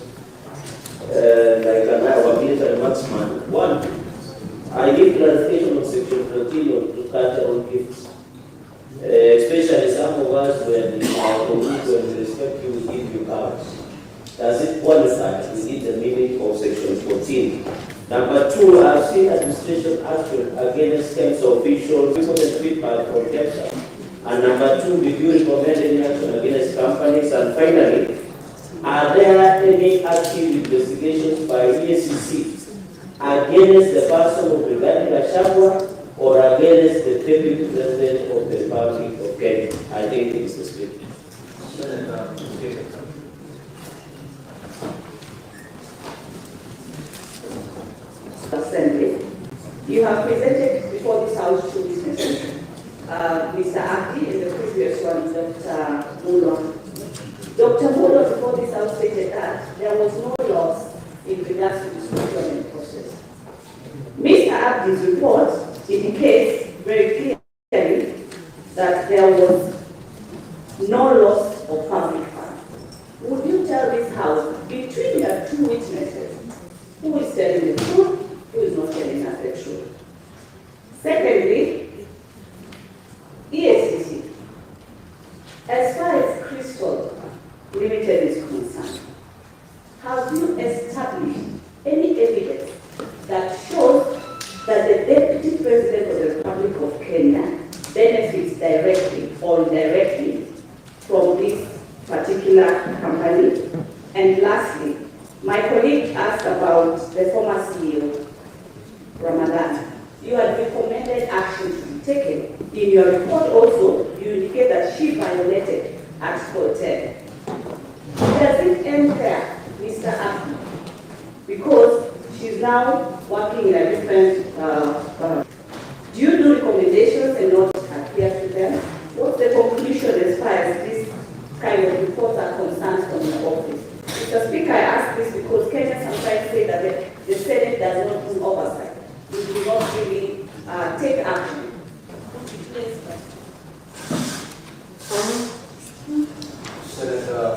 Like our military marksman. One, I give clarification on Section 14 to cultural gifts. Especially some of us were in our community when we respect you, we give you cards. Does it qualify? We need the meaning of Section 14. Number 2, I've seen administration action against camps officials, reported feedback from KEMSA. And number 2, did you recommend any action against companies? And finally, are there any active investigations by EACC against the person of GACHAGUA or against the Deputy President of the Republic of Kenya? I think it's the split. Assembly. You have presented before this House two witnesses, Mr. Abdi and the previous one, Dr. Mulon. Dr. Mulon, this House stated that there was no loss in regards to the procurement process. Mr. Abdi's report indicates very clearly that there was no loss of public funds. Would you tell this House, between the two witnesses, who is telling the truth, who is not telling us the truth? Secondly, ESCC, as far as Crystal Limited is concerned, have you established any evidence that shows that the Deputy President of the Republic of Kenya benefits directly or indirectly from this particular company? And lastly, my colleague asked about the former CEO, Ramadan. You had recommended action to be taken. In your report also, you indicate that she violated Article 10. Does it end there, Mr. Abdi? Because she's now working in a different, do you do recommendations and not adhere to them? What's the conclusion as far as this kind of reports are concerned from the office? Mr. Speaker, I ask this because Kenya sometimes say that the Senate does not do oversight. We do not really take action. Senator,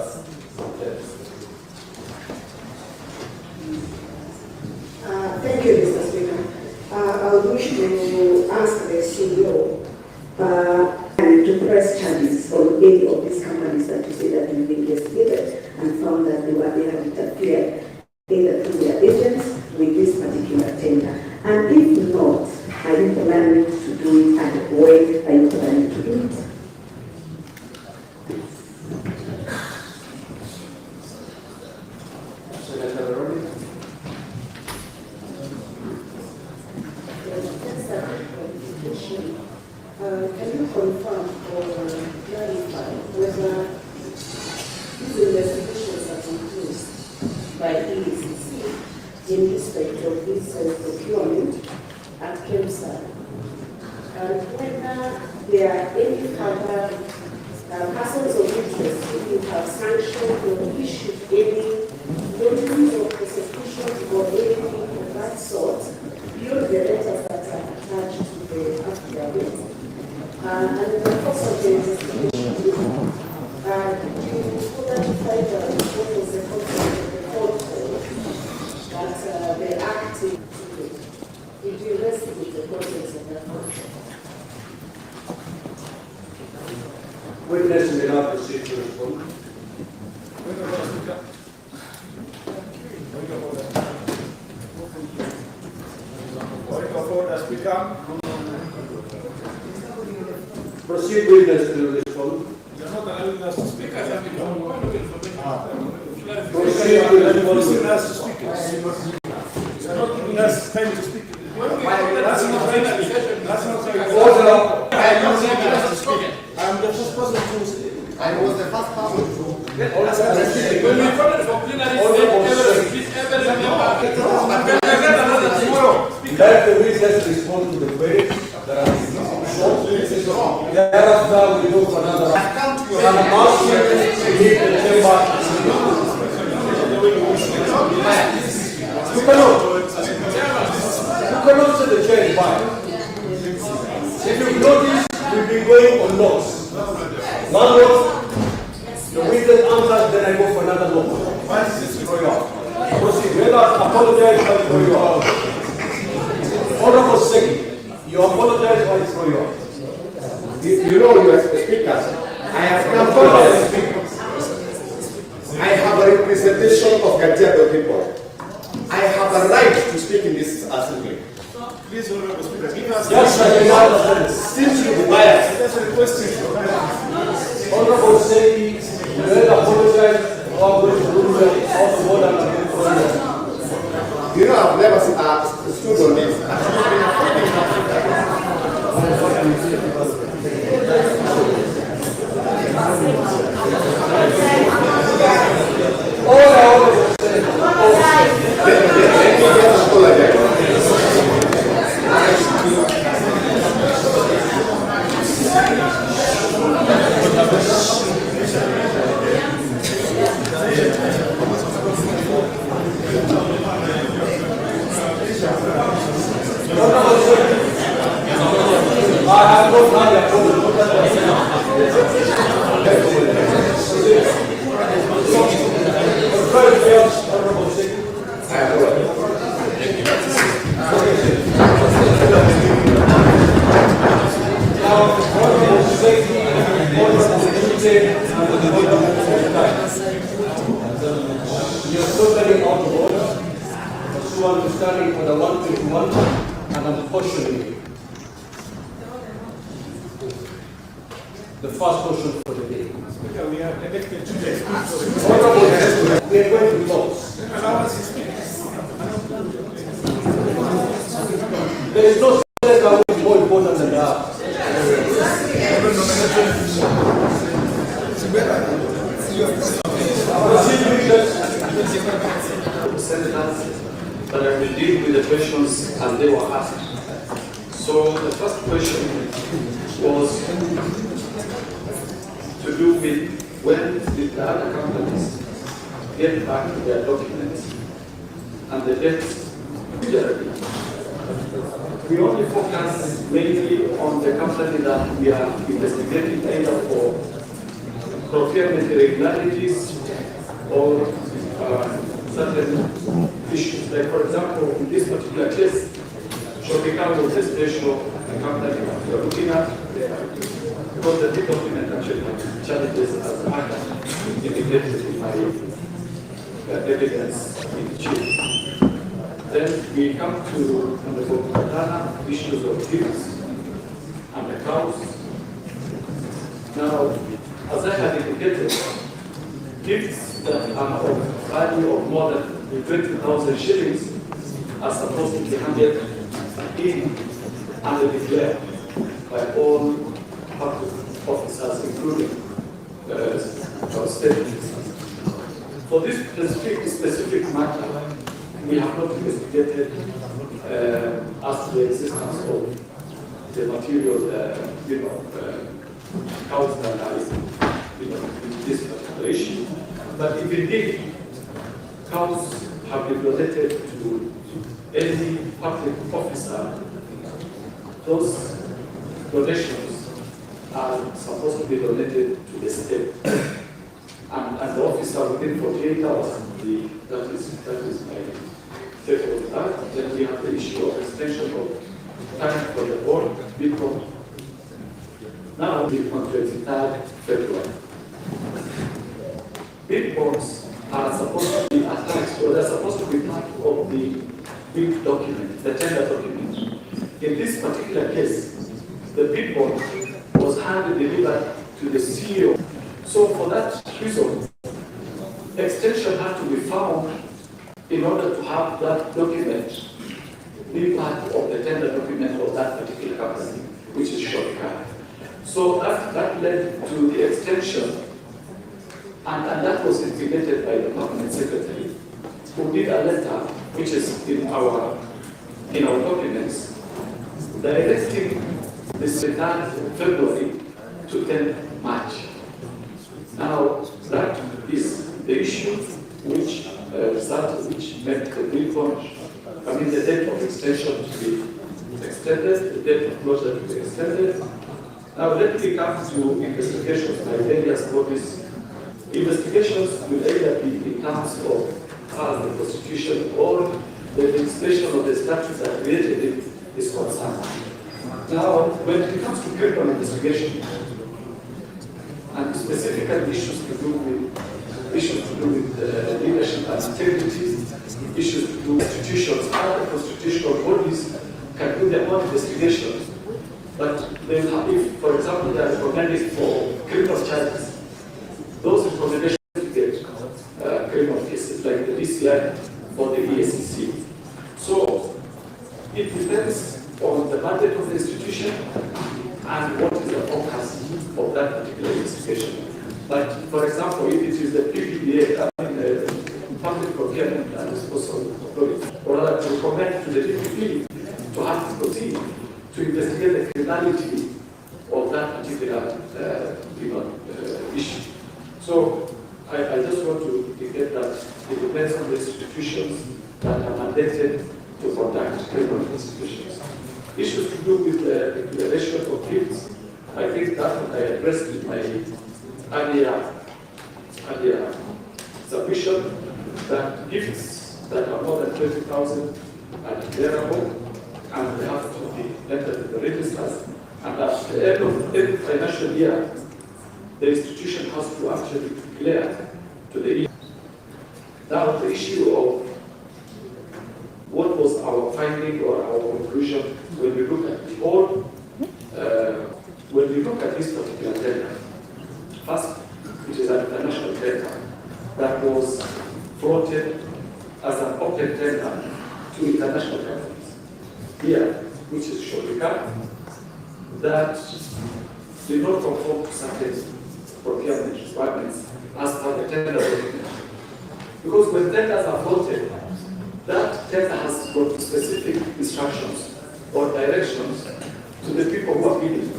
thank you, Mr. Speaker. I wish to ask the CEO and to press charges on any of these companies that you say that you've investigated and found that they have interfered either through their agents with this particular tender. And if not, are you planning to do it, and when are you planning to do it? Senator Veronica. Can you confirm or clarify whether these investigations are concluded by EACC in respect of this procurement at KEMSA, and whether there are any further persons of interest who have sanctioned or issued any notices of prosecution or anything of that sort beyond the letters that are attached to the affidavit? And in the course of the investigation, did you identify what was the content of the phone call that they acted to? Did you investigate the contents of that phone call? Witness may now proceed to respond. Proceed, witness, to respond. You're not allowing us to speak. I have become one of information. Proceed to respond. Us to speak. You're not giving us time to speak. That's not right. That's not right. Order. I am not giving us to speak. I'm the first person to speak. I was the first person to. When we voted for plenary, Let the witness respond to the query. Thereafter, we go for another round. And motion to leave the chamber. You cannot set the chair in fire. If you notice, we've been going on lots. One lot, the witness answers, then I go for another lot. Why is this going on? Proceed. Let us apologize for going on. Honorable Secretary, you apologize for it's going on. You know, you are speakers. I have come I have a representation of Gachaagua people. I have a right to speak in this assembly. Please, Honorable Speaker, give us Since you biased. That's a question. Honorable Secretary, you apologize for going to rule of the board and You know, I've never stood on this. Let me are totally out of order. Pursuant to standing for the 121, and I'm cautioning you. The first question for the day. We are elected today. Honorable guests, we are going to close. There is no senator who is more important than that. Senators that I will deal with the questions and they were asked. So the first question was to do with when did the other companies get back their documents and the debts generally. We only focus mainly on the company that we are investigating either for procurement irregularities or certain issues. Like for example, in this particular case, Shopika was a special company that we are looking at because the big document actually challenges as actor indicated in my evidence in chief. Then we come to the Bokatana issues of gifts and the cows. Now, as I had indicated, gifts that are of value of more than 20,000 shillings are supposed to be handed in and declared by all public officers, including our state. For this specific matter, we have not investigated as to the existence of the material, cows that are in this particular issue. But if indeed cows have been donated to any public officer, those donations are supposed to be donated to the state. And the officer within 48 hours, that is my take on that. Then we have the issue of extension of time for the board, because now we on 23rd February. Big bonds are supposed to be attached, or they're supposed to be part of the big document, the tender document. In this particular case, the big bond was handed delivered to the CEO. So for that reason, extension had to be found in order to have that document be part of the tender document of that particular company, which is Shopify. So that led to the extension, and that was instigated by the permanent secretary, who did a letter, which is in our documents, directing the 3rd February to 10th March. Now, that is the issue which meant the bill bond, the date of extension to be extended, the date of closure to be extended. Now, let me come to investigations by various bodies. Investigations will either be in terms of the Constitution or the legislation of the statute that created it is concerned. Now, when it comes to criminal investigation, and specifically issues to do with leadership and integrity, issues to do with institutions, other constitutional bodies can do their own investigations. But they have, if, for example, they are recommended for criminal charges, those recommendations get criminal cases like the DCI or the ESCC. So it depends on the mandate of the institution and what is the focus of that particular investigation. Like, for example, if it is the PPDA, Public Procurement and Disposal Authority, or rather to recommend to the DPP to have to proceed to investigate the criminality of that particular issue. So I just want to indicate that it depends on the institutions that are mandated to conduct criminal investigations. Issues to do with the declaration of gifts, I think that I addressed in my earlier submission, that gifts that are more than 20,000 are declarable and they have to be entered in the registers. And at the end of every financial year, the institution has to actually declare to the Now the issue of what was our finding or our conclusion when we look at the whole, when we look at this particular tender. First, it is an international tender that was floated as an open tender to international companies. Here, which is Sholika, that did not conform to certain procurement requirements as per the tender document. Because when tenders are floated, that tender has got specific instructions or directions to the people who are bidding.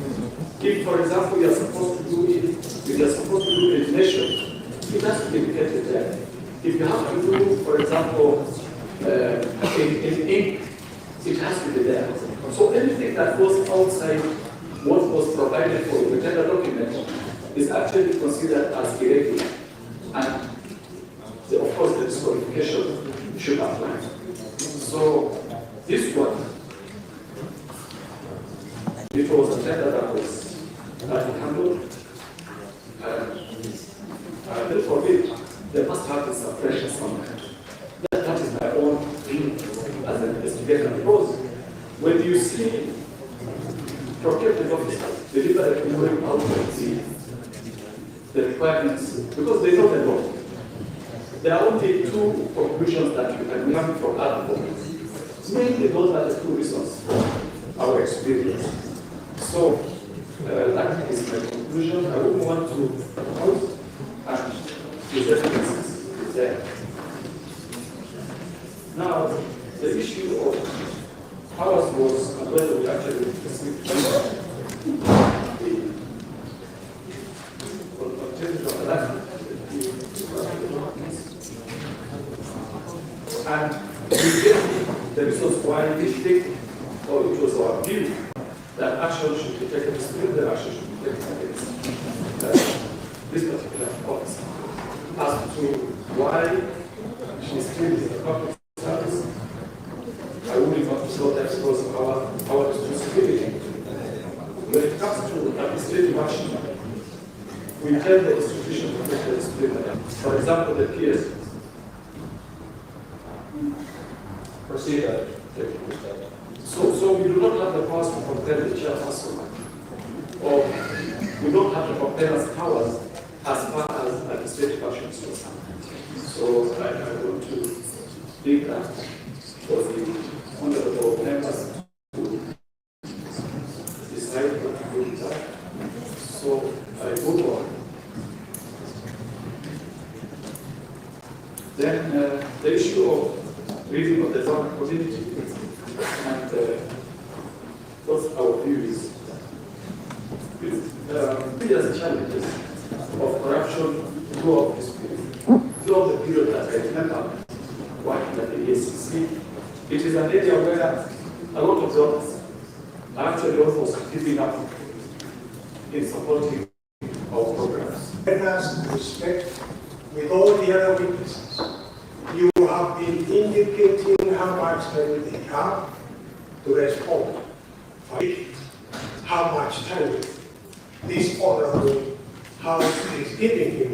If, for example, you are supposed to do it, if you are supposed to do legislation, it has to be indicated there. If you have to do, for example, in ink, it has to be there. So anything that goes outside what was provided for the tender document is actually considered as irregular. And of course, the disqualification should apply. So this one, it was a tender that was handled, and therefore they must have this suppression somewhere. That is my own view as an investigator, because when you see procurement officers deliberately going out of the requirements, because they know the law. There are only two conclusions that you can come from other bodies. Mainly those are the two reasons for our experience. So that is my conclusion. I wouldn't want to out and the evidence is there. Now, the issue of ours was whether we actually received the and we gave the reasons why we think, or it was our view, that action should be taken, disciplinary action should be taken against this particular officer. As to why she is still in the public service, I wouldn't want to go there because of our responsibility. When it comes to administrative action, we tell the institution to take the disciplinary. For example, the PS. Procedure. So we do not have the powers to compel the chairperson, or we don't have the complainant's powers as far as administrative action is concerned. So I want to leave that for the honorable members to decide what to do with that. So I move on. Then the issue of reading of the farm community, and what our view is. There's challenges of corruption throughout this period. Throughout the period that I remember working at the ACC, it is an area where a lot of donors are actually almost giving up in supporting our programs. Let us respect with all the other witnesses. You have been indicating how much time they have to respond. How much time this honorable House is giving him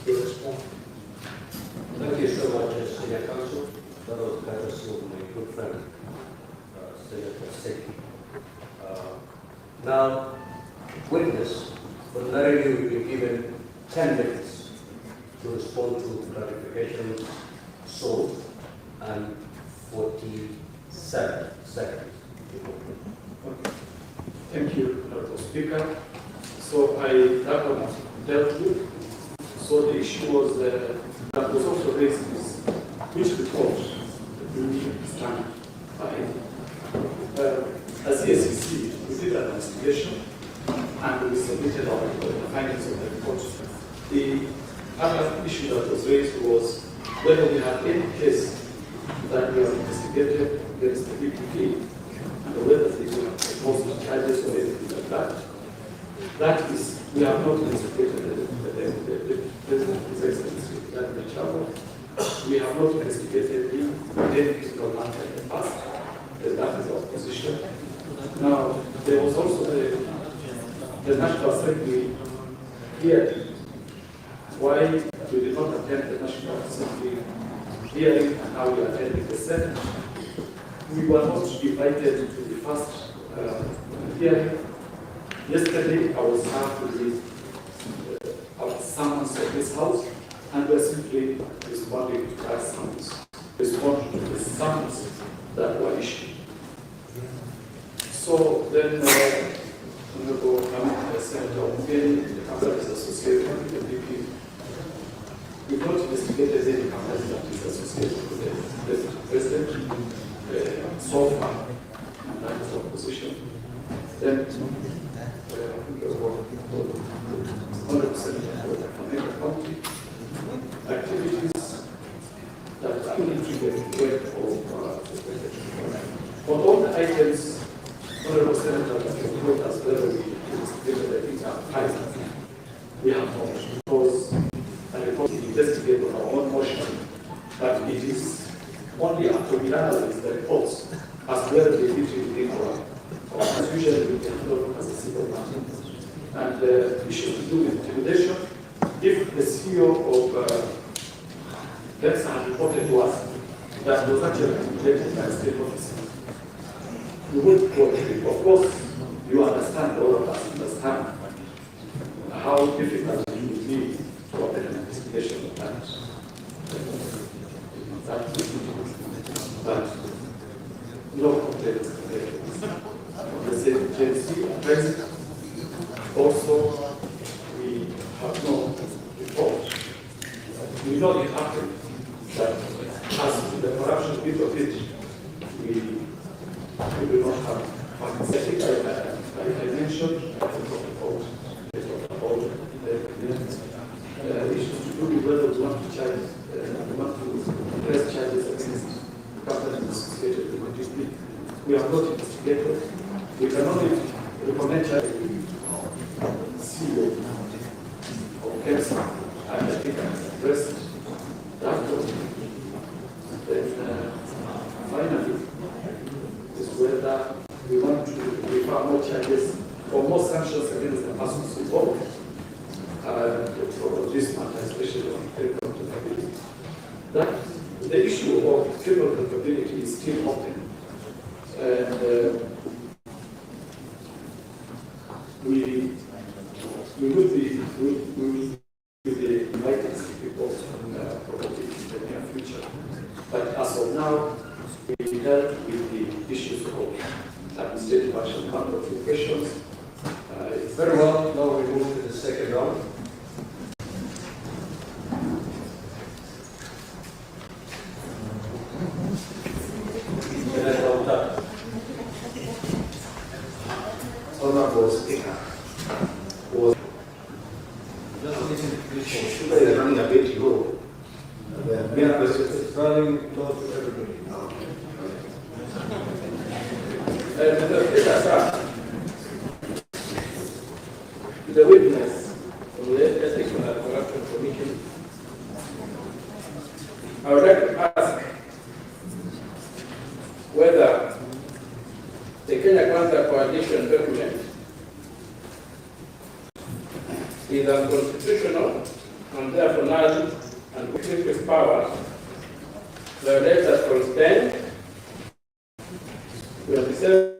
to respond. Thank you so much, Senior Counsel. That was courtesy of my good friend, Senator Seki. Now, witness, ordinarily will be given 10 minutes to respond to clarifications sought and 47 seconds. Okay. Thank you, Dr. Speaker. So that one dealt with. So the issue was that was also raised is which report you stand by. As ACC, we did an investigation and we submitted our the findings of the report. The other issue that was raised was whether we have any case that we have investigated against the PPP and whether they were proposed charges or anything like that. That is, we have not investigated the President His Excellency, that GACHAGUA. We have not investigated any critical matter in the past. That is our position. Now, there was also the National Assembly here. Why we did not attend the National Assembly hearing and now we are attending the second. We were not invited to the first hearing. Yesterday, I was asked to read our summons of this house, and we're simply responding to that summons, responding to the summons that were issued. So then, Honorable Senator Mugeni, the company is associated with the DP. We've not investigated any company that is associated with the President so far, and that is our position. Then, Honorable Senator from Eka County, activities that are integrated for all the items, Honorable Senator, that you wrote as well, we investigated we have not, because a report is investigated on our own motion, but it is only after we analyze the reports as well as the duty within our as usually we can handle as a single matter. And the issue to do with intimidation, if the CEO of Lexa had reported to us that was actually intimidated by a state officer, we would go to it. Of course, you understand, all of us understand how difficult it would be to open an investigation of that. But no complaints on the same agency addressed. Also, we have no report. We know it happened, but as to the corruption bit of it, we do not have facts. I think I mentioned, I talked about the issues to do with whether we want to charge, we want to press charges against companies associated with the DP. We have not investigated. We can only recommend charges CEO of KEPSA, and I think I addressed that one. Then finally, is whether we want to refer more charges or more sanctions against the persons involved. For this matter, especially on criminal culpability. That the issue of criminal culpability is still open. And we will be inviting some people probably in the near future. But as of now, we dealt with the issues of administrative action and notifications. Very well. Now we move to the second round. Honorable Speaker, was running a bit low. It's running low to everybody. The witness of the Ethics and Corruption Commission, I would like to ask whether the Kenya Kwanza Coalition document is unconstitutional and therefore null and with power violates Article 10, 27,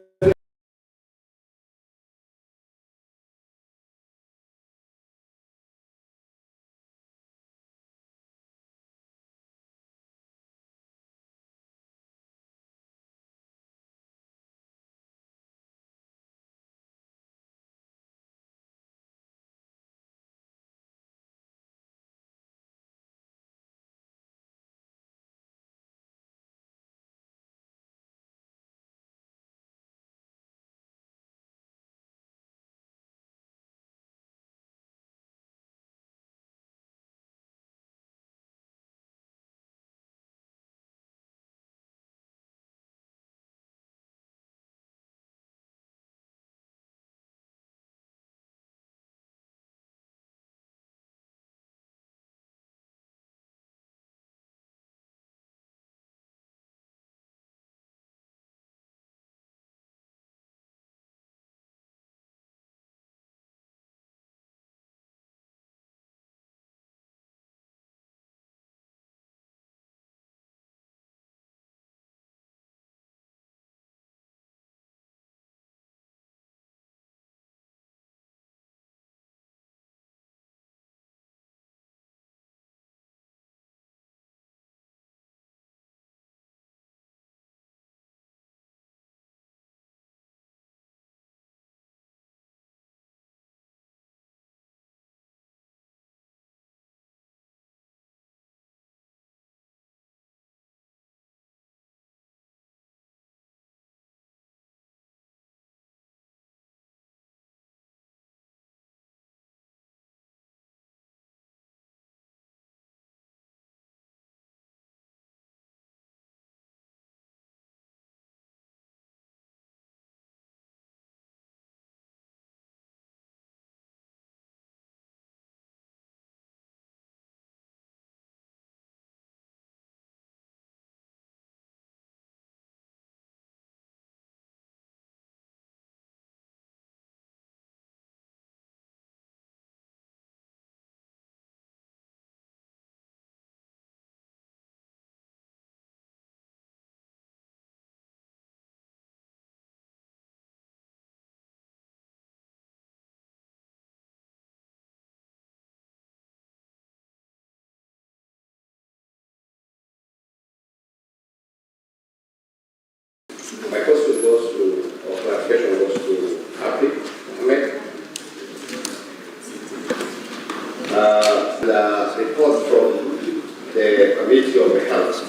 committee on the health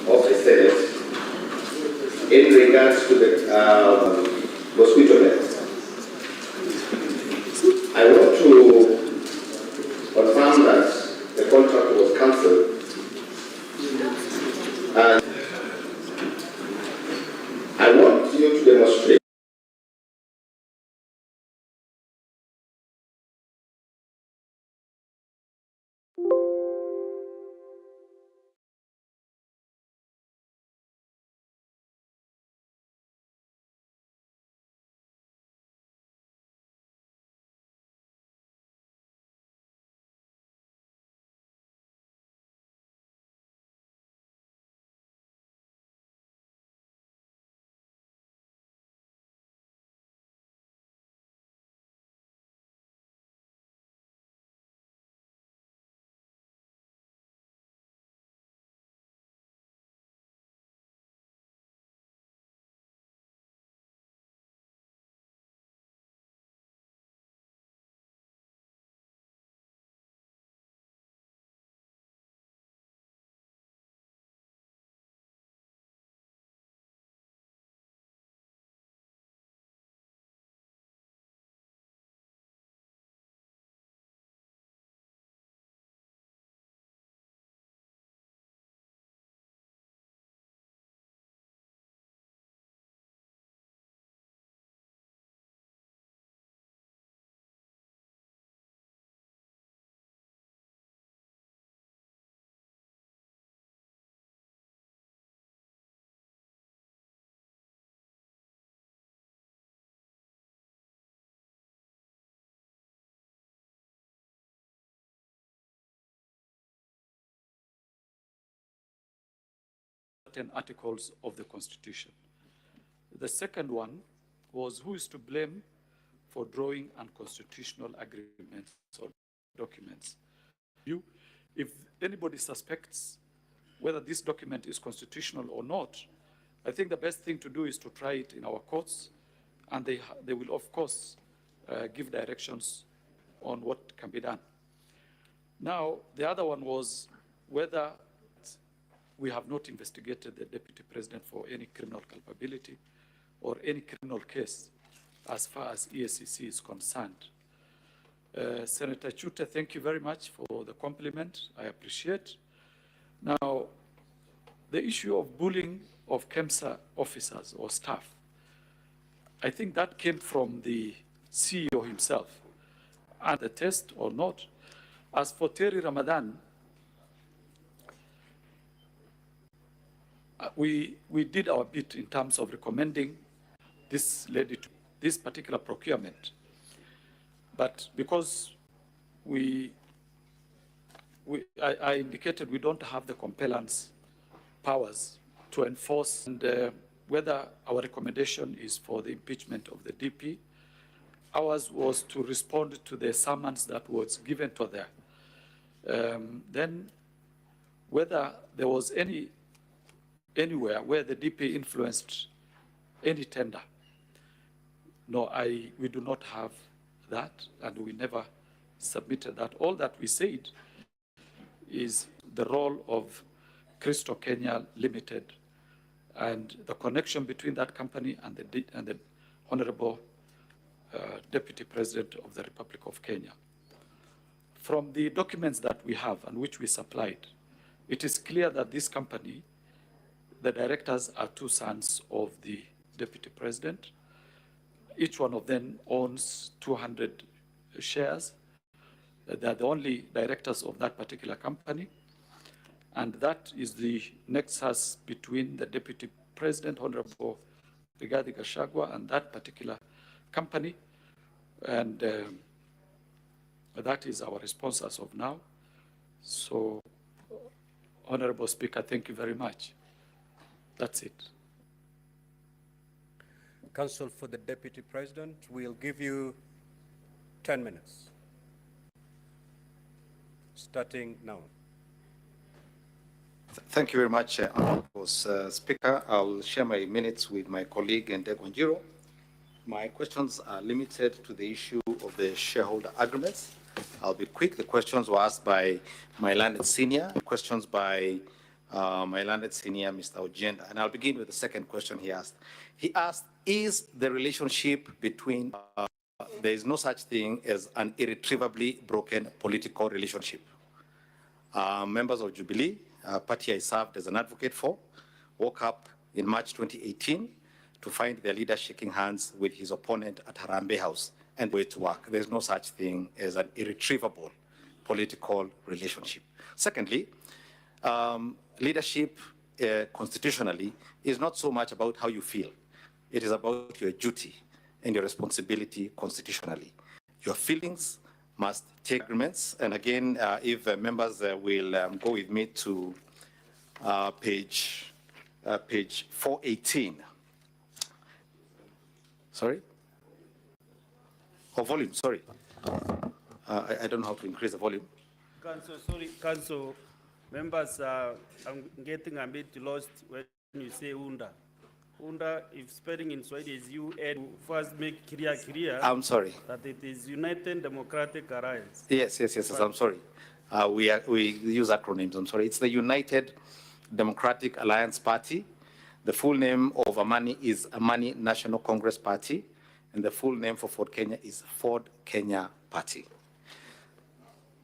of the Senate in regards to the mosquito net. I want to confirm that the contract was cancelled, and I want you to demonstrate certain articles of the Constitution. The second one was who is to blame for drawing unconstitutional agreements or documents. If anybody suspects whether this document is constitutional or not, I think the best thing to do is to try it in our courts, and they will, of course, give directions on what can be done. Now, the other one was whether we have not investigated the Deputy President for any criminal culpability or any criminal case as far as EACC is concerned. Senator Chute, thank you very much for the compliment. I appreciate. Now, the issue of bullying of KEMSA officers or staff, I think that came from the CEO himself. And the test or not, as for Terry Ramadan, we did our bit in terms of recommending this lady to this particular procurement. But because I indicated we don't have the compellence powers to enforce, and whether our recommendation is for the impeachment of the DP, ours was to respond to the summons that was given to there. Then whether there was anywhere where the DP influenced any tender. No, we do not have that, and we never submitted that. All that we said is the role of Crystal Kenya Limited and the connection between that company and the Honorable Deputy President of the Republic of Kenya. From the documents that we have and which we supplied, it is clear that this company, the directors are two sons of the Deputy President. Each one of them owns 200 shares. They're the only directors of that particular company. And that is the nexus between the Deputy President, Honorable GACHAGUA, and that particular company. And that is our response as of now. So, Honorable Speaker, thank you very much. That's it. Counsel for the Deputy President, we'll give you 10 minutes, starting now. Thank you very much, Honorable Speaker. I'll share my minutes with my colleague Ndegonjiro. My questions are limited to the issue of the shareholder agreements. I'll be quick. The questions were asked by my landed senior, questions by my landed senior, Mr. Ojenda. And I'll begin with the second question he asked. He asked, is the relationship between, there is no such thing as an irretrievably broken political relationship. Members of Jubilee, party I served as an advocate for, woke up in March 2018 to find their leader shaking hands with his opponent at Harambee House and way to work. There's no such thing as an irretrievable political relationship. Secondly, leadership constitutionally is not so much about how you feel. It is about your duty and your responsibility constitutionally. Your feelings must take agreements. And again, if members will go with me to page 418. Sorry? Oh, volume, sorry. I don't know how to increase the volume. Council, sorry, Council members, I'm getting a bit lost when you say UNDA. UNDA, if spelling in Swahili is UN, first make clear. I'm sorry. That it is United Democratic Alliance. Yes, I'm sorry. We use acronyms, I'm sorry. It's the United Democratic Alliance Party. The full name of Amani is Amani National Congress Party, and the full name for Ford Kenya is Ford Kenya Party.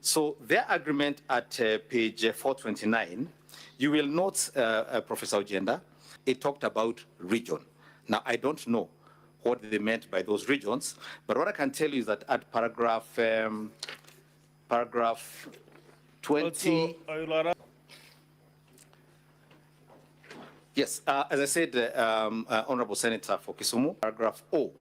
So their agreement at page 429, you will note, Professor Ojenda, it talked about region. Now, I don't know what they meant by those regions, but what I can tell you is that at paragraph 20, also, yes, as I said, Honorable Senator for Kisumu, paragraph O,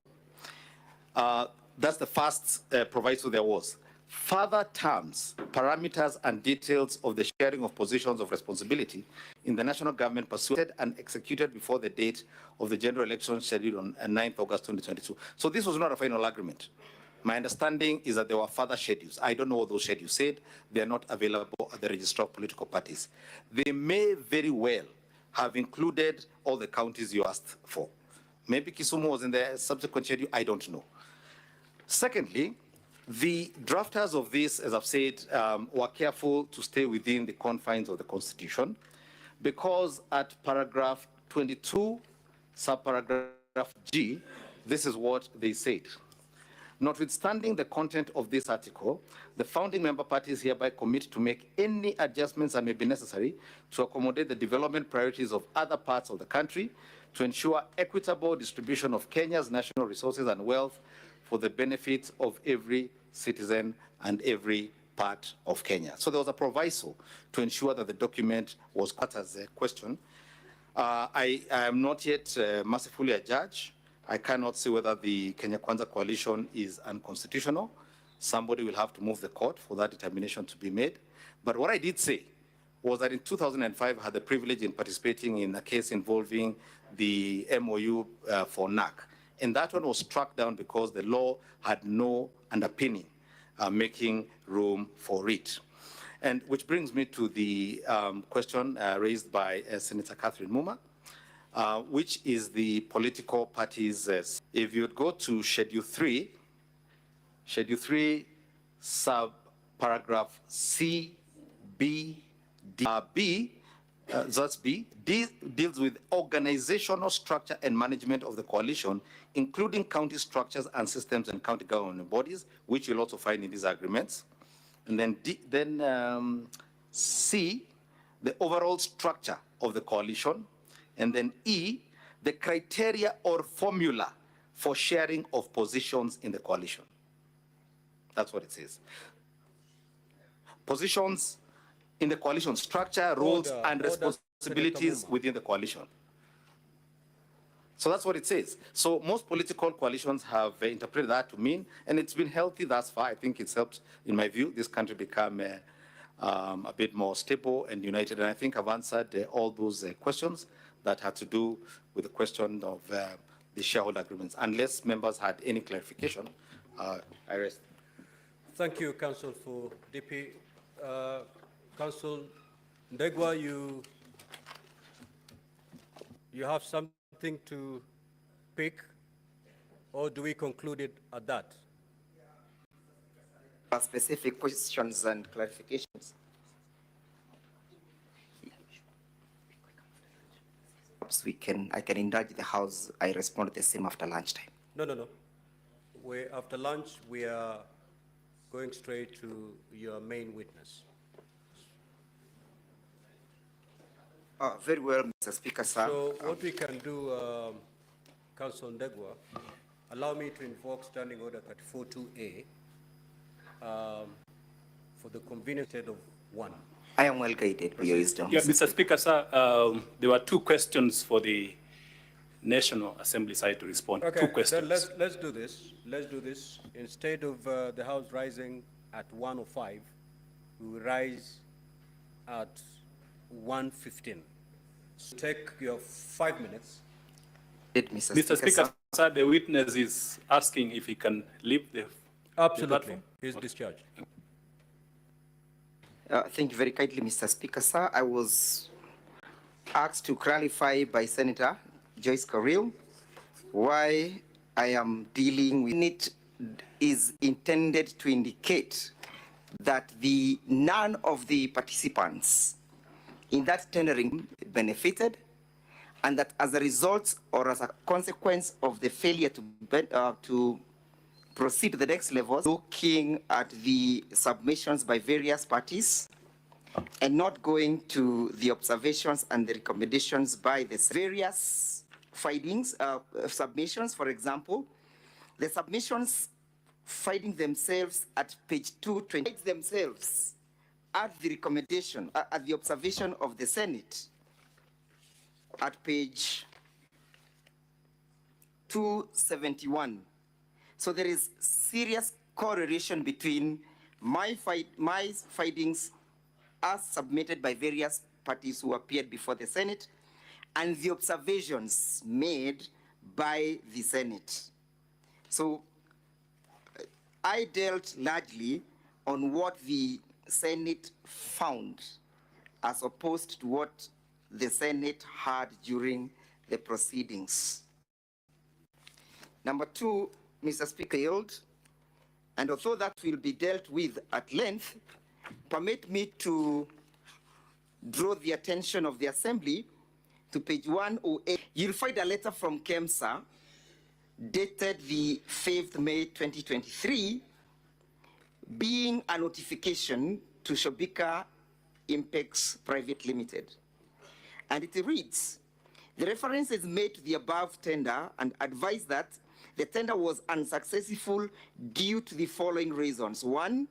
that's the first proviso there was. Further terms, parameters, and details of the sharing of positions of responsibility in the national government pursued and executed before the date of the general election scheduled on 9th August 2022. So this was not a final agreement. My understanding is that there were further schedules. I don't know what those schedules said. They are not available at the Register of Political Parties. They may very well have included all the counties you asked for. Maybe Kisumu was in the subsequent schedule, I don't know. Secondly, the drafters of this, as I've said, were careful to stay within the confines of the Constitution, because at paragraph 22, subparagraph G, this is what they said. Notwithstanding the content of this article, the founding member parties hereby commit to make any adjustments that may be necessary to accommodate the development priorities of other parts of the country, to ensure equitable distribution of Kenya's national resources and wealth for the benefit of every citizen and every part of Kenya. So there was a proviso to ensure that the document was cut as a question. I am not yet mercifully a judge. I cannot say whether the Kenya Kwanza coalition is unconstitutional. Somebody will have to move the court for that determination to be made. But what I did say was that in 2005, I had the privilege in participating in a case involving the MOU for NAC. And that one was struck down because the law had no underpinning making room for it. And which brings me to the question raised by Senator Catherine Muma, which is the political parties. If you'd go to Schedule 3, subparagraph C, B, D, B, that's B, deals with organizational structure and management of the coalition, including county structures and systems and county government bodies, which you'll also find in these agreements. And then C, the overall structure of the coalition. And then E, the criteria or formula for sharing of positions in the coalition. That's what it says. Positions in the coalition structure, roles, and responsibilities within the coalition. So that's what it says. So most political coalitions have interpreted that to mean, and it's been healthy thus far. I think it's helped, in my view, this country become a bit more stable and united. And I think I've answered all those questions that had to do with the question of the shareholder agreements. Unless members had any clarification, I rest. Thank you, Council, for DP. Council Ndegwa, you have something to pick, or do we conclude it at that? Specific questions and clarifications. Perhaps I can indulge the House. I respond the same after lunchtime. No. After lunch, we are going straight to your main witness. Very well, Mr. Speaker, sir. So what we can do, Council Ndegwa, allow me to invoke Standing Order 34.2A for the convenience of one. I am well guided by your wisdom. Yeah, Mr. Speaker, sir, there were two questions for the National Assembly side to respond. Okay, two questions. Then let's do this. Let's do this. Instead of the House rising at 1:05, we will rise at 1:15. So take your 5 minutes. Mr. Speaker, sir, the witness is asking if he can leave the Absolutely. He's discharged. Thank you very kindly, Mr. Speaker, sir. I was asked to clarify by Senator Joyce Carrill why I am dealing with it is intended to indicate that none of the participants in that tendering benefited, and that as a result or as a consequence of the failure to proceed to the next level, looking at the submissions by various parties and not going to the observations and the recommendations by the various findings, submissions, for example, the submissions finding themselves at page 220 themselves at the recommendation, at the observation of the Senate at page 271. So there is serious correlation between my findings as submitted by various parties who appeared before the Senate and the observations made by the Senate. So I dealt largely on what the Senate found as opposed to what the Senate had during the proceedings. Number two, Mr. Speaker, and although that will be dealt with at length, permit me to draw the attention of the Assembly to page 108. You'll find a letter from KEMSA dated the 5th May 2023, being a notification to Shobika Impex Private Limited. And it reads, the reference is made to the above tender and advised that the tender was unsuccessful due to the following reasons. 1,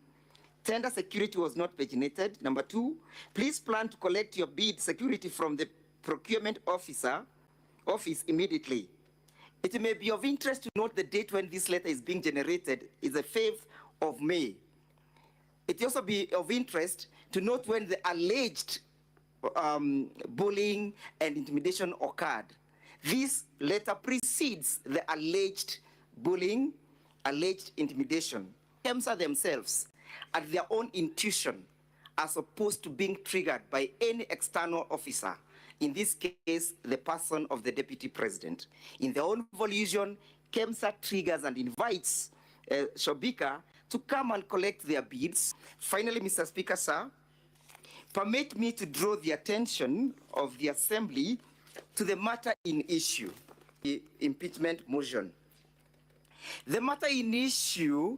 tender security was not paginated. Number 2, please plan to collect your bid security from the procurement office immediately. It may be of interest to note the date when this letter is being generated is the 5th of May. It also be of interest to note when the alleged bullying and intimidation occurred. This letter precedes the alleged bullying, alleged intimidation. KEMSA themselves, at their own intuition, as opposed to being triggered by any external officer, in this case, the person of the Deputy President. In their own volition, KEMSA triggers and invites Shobika to come and collect their bids. Finally, Mr. Speaker, sir, permit me to draw the attention of the Assembly to the matter in issue, the impeachment motion. The matter in issue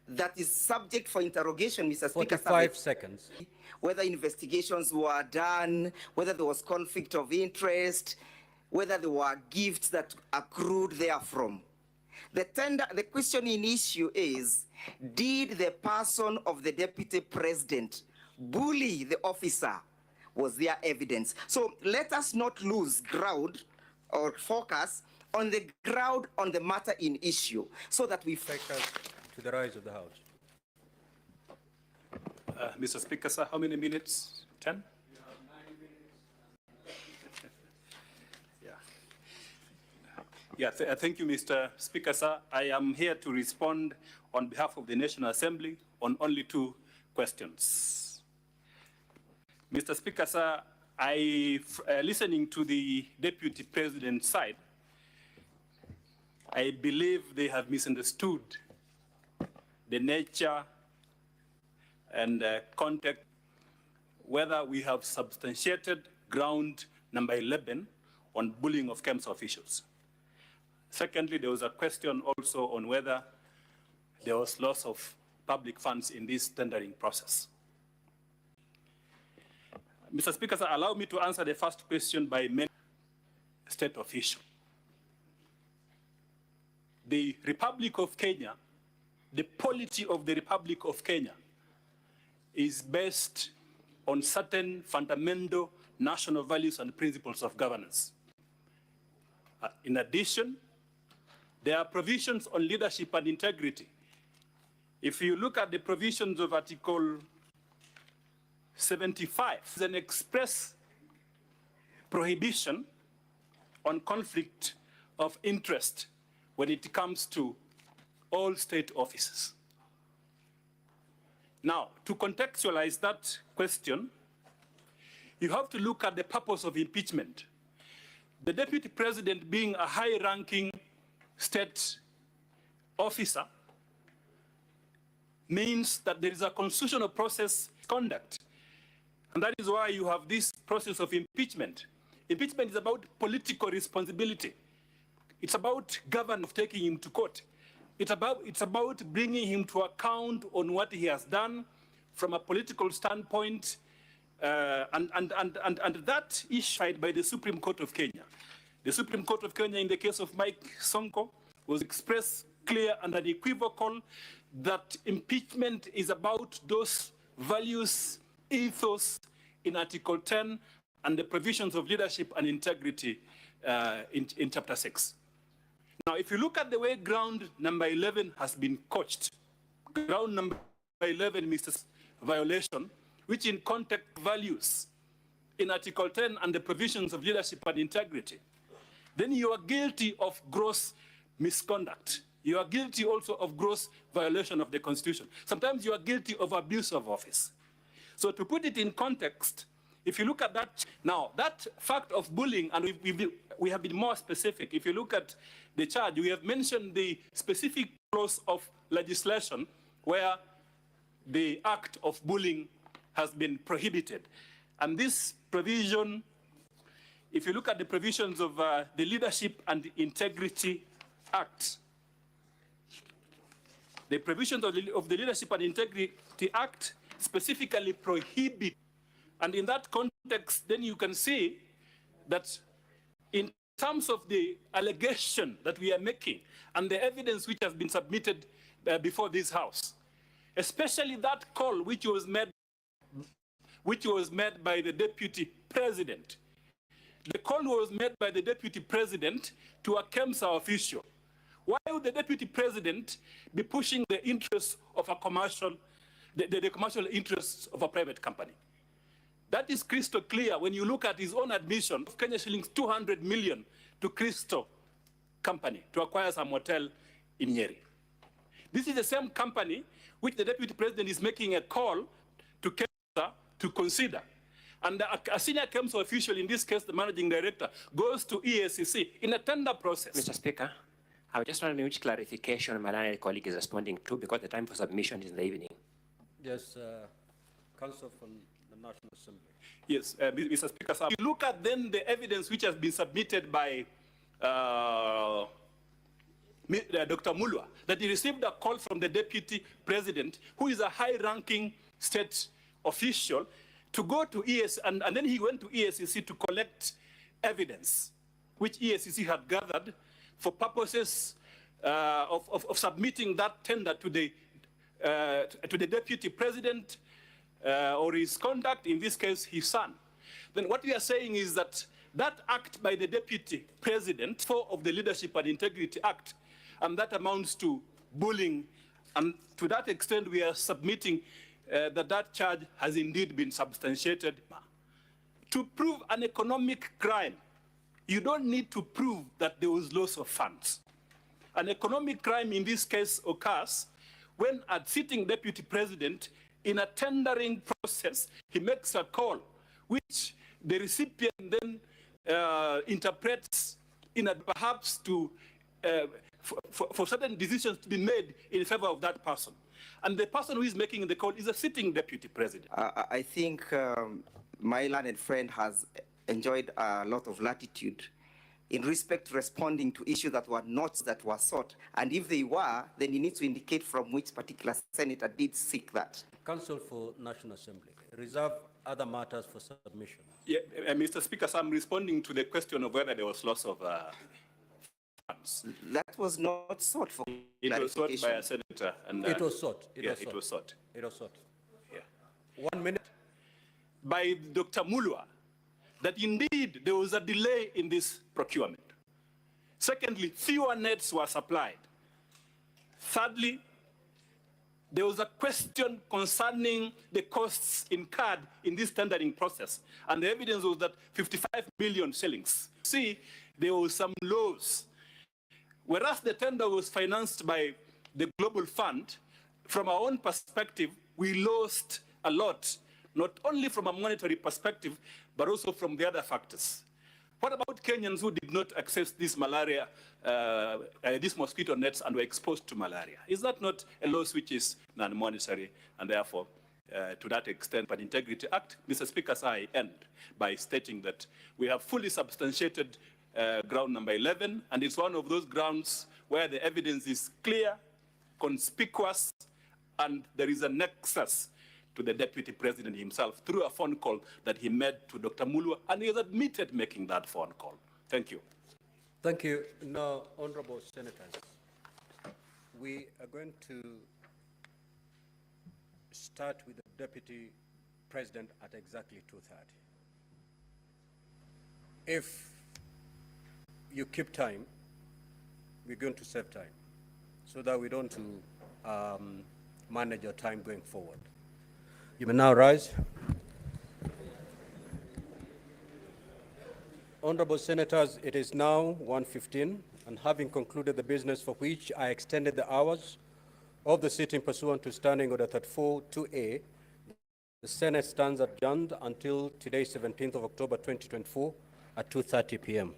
that is subject for interrogation, Mr. Speaker, 45 seconds. Whether investigations were done, whether there was conflict of interest, whether there were gifts that accrued therefrom. The question in issue is, did the person of the Deputy President bully the officer? Was there evidence? So let us not lose ground or focus on the ground on the matter in issue so that we take us to the rise of the House. Mr. Speaker, sir, how many minutes? 10? Thank you, Mr. Speaker, sir. I am here to respond on behalf of the National Assembly on only 2 questions. Mr. Speaker, sir, listening to the Deputy President's side, I believe they have misunderstood the nature and context whether we have substantiated ground number 11 on bullying of KEMSA officials. Secondly, there was a question also on whether there was loss of public funds in this tendering process. Mr. Speaker, sir, allow me to answer the first question by many state officials. The Republic of Kenya, the polity of the Republic of Kenya is based on certain fundamental national values and principles of governance. In addition, there are provisions on leadership and integrity. If you look at the provisions of Article 75, there's an express prohibition on conflict of interest when it comes to all state offices. Now, to contextualize that question, you have to look at the purpose of impeachment. The deputy president, being a high-ranking state officer, means that there is a constitutional process conduct. And that is why you have this process of impeachment. Impeachment is about political responsibility. It's about government taking him to court. It's about bringing him to account on what he has done from a political standpoint, and that is cited by the Supreme Court of Kenya. The Supreme Court of Kenya, in the case of Mike Sonko, was expressed clear and unequivocal that impeachment is about those values, ethos in Article 10 and the provisions of leadership and integrity in Chapter 6. Now, if you look at the way ground number 11 has been coached, ground number 11, Mr. Violation, which in context values in Article 10 and the provisions of leadership and integrity, then you are guilty of gross misconduct. You are guilty also of gross violation of the Constitution. Sometimes you are guilty of abuse of office. So to put it in context, if you look at that, now that fact of bullying, and we have been more specific. If you look at the charge, we have mentioned the specific clause of legislation where the act of bullying has been prohibited. And this provision, if you look at the provisions of the Leadership and Integrity Act, the provisions of the Leadership and Integrity Act specifically prohibit. And in that context, then you can see that in terms of the allegation that we are making and the evidence which has been submitted before this House, especially that call which was made by the Deputy President. The call was made by the Deputy President to a KEMSA official. Why would the Deputy President be pushing the interests of a commercial, the commercial interests of a private company? That is crystal clear when you look at his own admission of Kenya shillings 200 million to Crystal Company to acquire some hotel in Nyeri. This is the same company which the Deputy President is making a call to KEMSA to consider. And a senior KEMSA official, in this case the managing director, goes to EACC in a tender process. Mr. Speaker, I just wondering which clarification my learned colleague is responding to, because the time for submission is in the evening. Yes, Council from the National Assembly. Yes, Mr. Speaker, so you look at then the evidence which has been submitted by Dr. Mulwa, that he received a call from the Deputy President, who is a high-ranking state official, to go to EACC, and then he went to EACC to collect evidence, which EACC had gathered for purposes of submitting that tender to the Deputy President or his conduct, in this case, his son. Then what we are saying is that that act by the Deputy President, 4 of the Leadership and Integrity Act, and that amounts to bullying, and to that extent we are submitting that charge has indeed been substantiated. To prove an economic crime, you don't need to prove that there was loss of funds. An economic crime in this case occurs when a sitting Deputy President, in a tendering process, he makes a call which the recipient then interprets in perhaps to for certain decisions to be made in favor of that person. And the person who is making the call is a sitting deputy president. I think my learned friend has enjoyed a lot of latitude in respect to responding to issues that were not that were sought. And if they were, then you need to indicate from which particular senator did seek that. Counsel for National Assembly, reserve other matters for submission. Yeah, Mr. Speaker, so I'm responding to the question of whether there was loss of funds. That was not sought for It was sought by a senator. And, it was sought. It was sought. It was sought. Yeah. 1 minute. By Dr. Mulwa, that indeed there was a delay in this procurement. Secondly, fewer nets were supplied. Thirdly, there was a question concerning the costs incurred in this tendering process, and the evidence was that 55 billion shillings. See, there was some loss. Whereas the tender was financed by the Global Fund, from our own perspective, we lost a lot, not only from a monetary perspective, but also from the other factors. What about Kenyans who did not access this malaria, these mosquito nets and were exposed to malaria? Is that not a loss which is non-monetary, and therefore, to that extent, an Integrity Act? Mr. Speaker, so I end by stating that we have fully substantiated ground number 11, and it's one of those grounds where the evidence is clear, conspicuous, and there is a nexus to the deputy president himself through a phone call that he made to Dr. Mulwa, and he has admitted making that phone call. Thank you. Thank you. Now, honorable senators, we are going to start with the deputy president at exactly 2:30. If you keep time, we're going to save time so that we don't manage your time going forward. You may now rise. Honorable senators, it is now 1:15, and having concluded the business for which I extended the hours of the sitting pursuant to Standing Order 34-2A, the Senate stands adjourned until today, 17th of October 2024 at 2:30 p.m.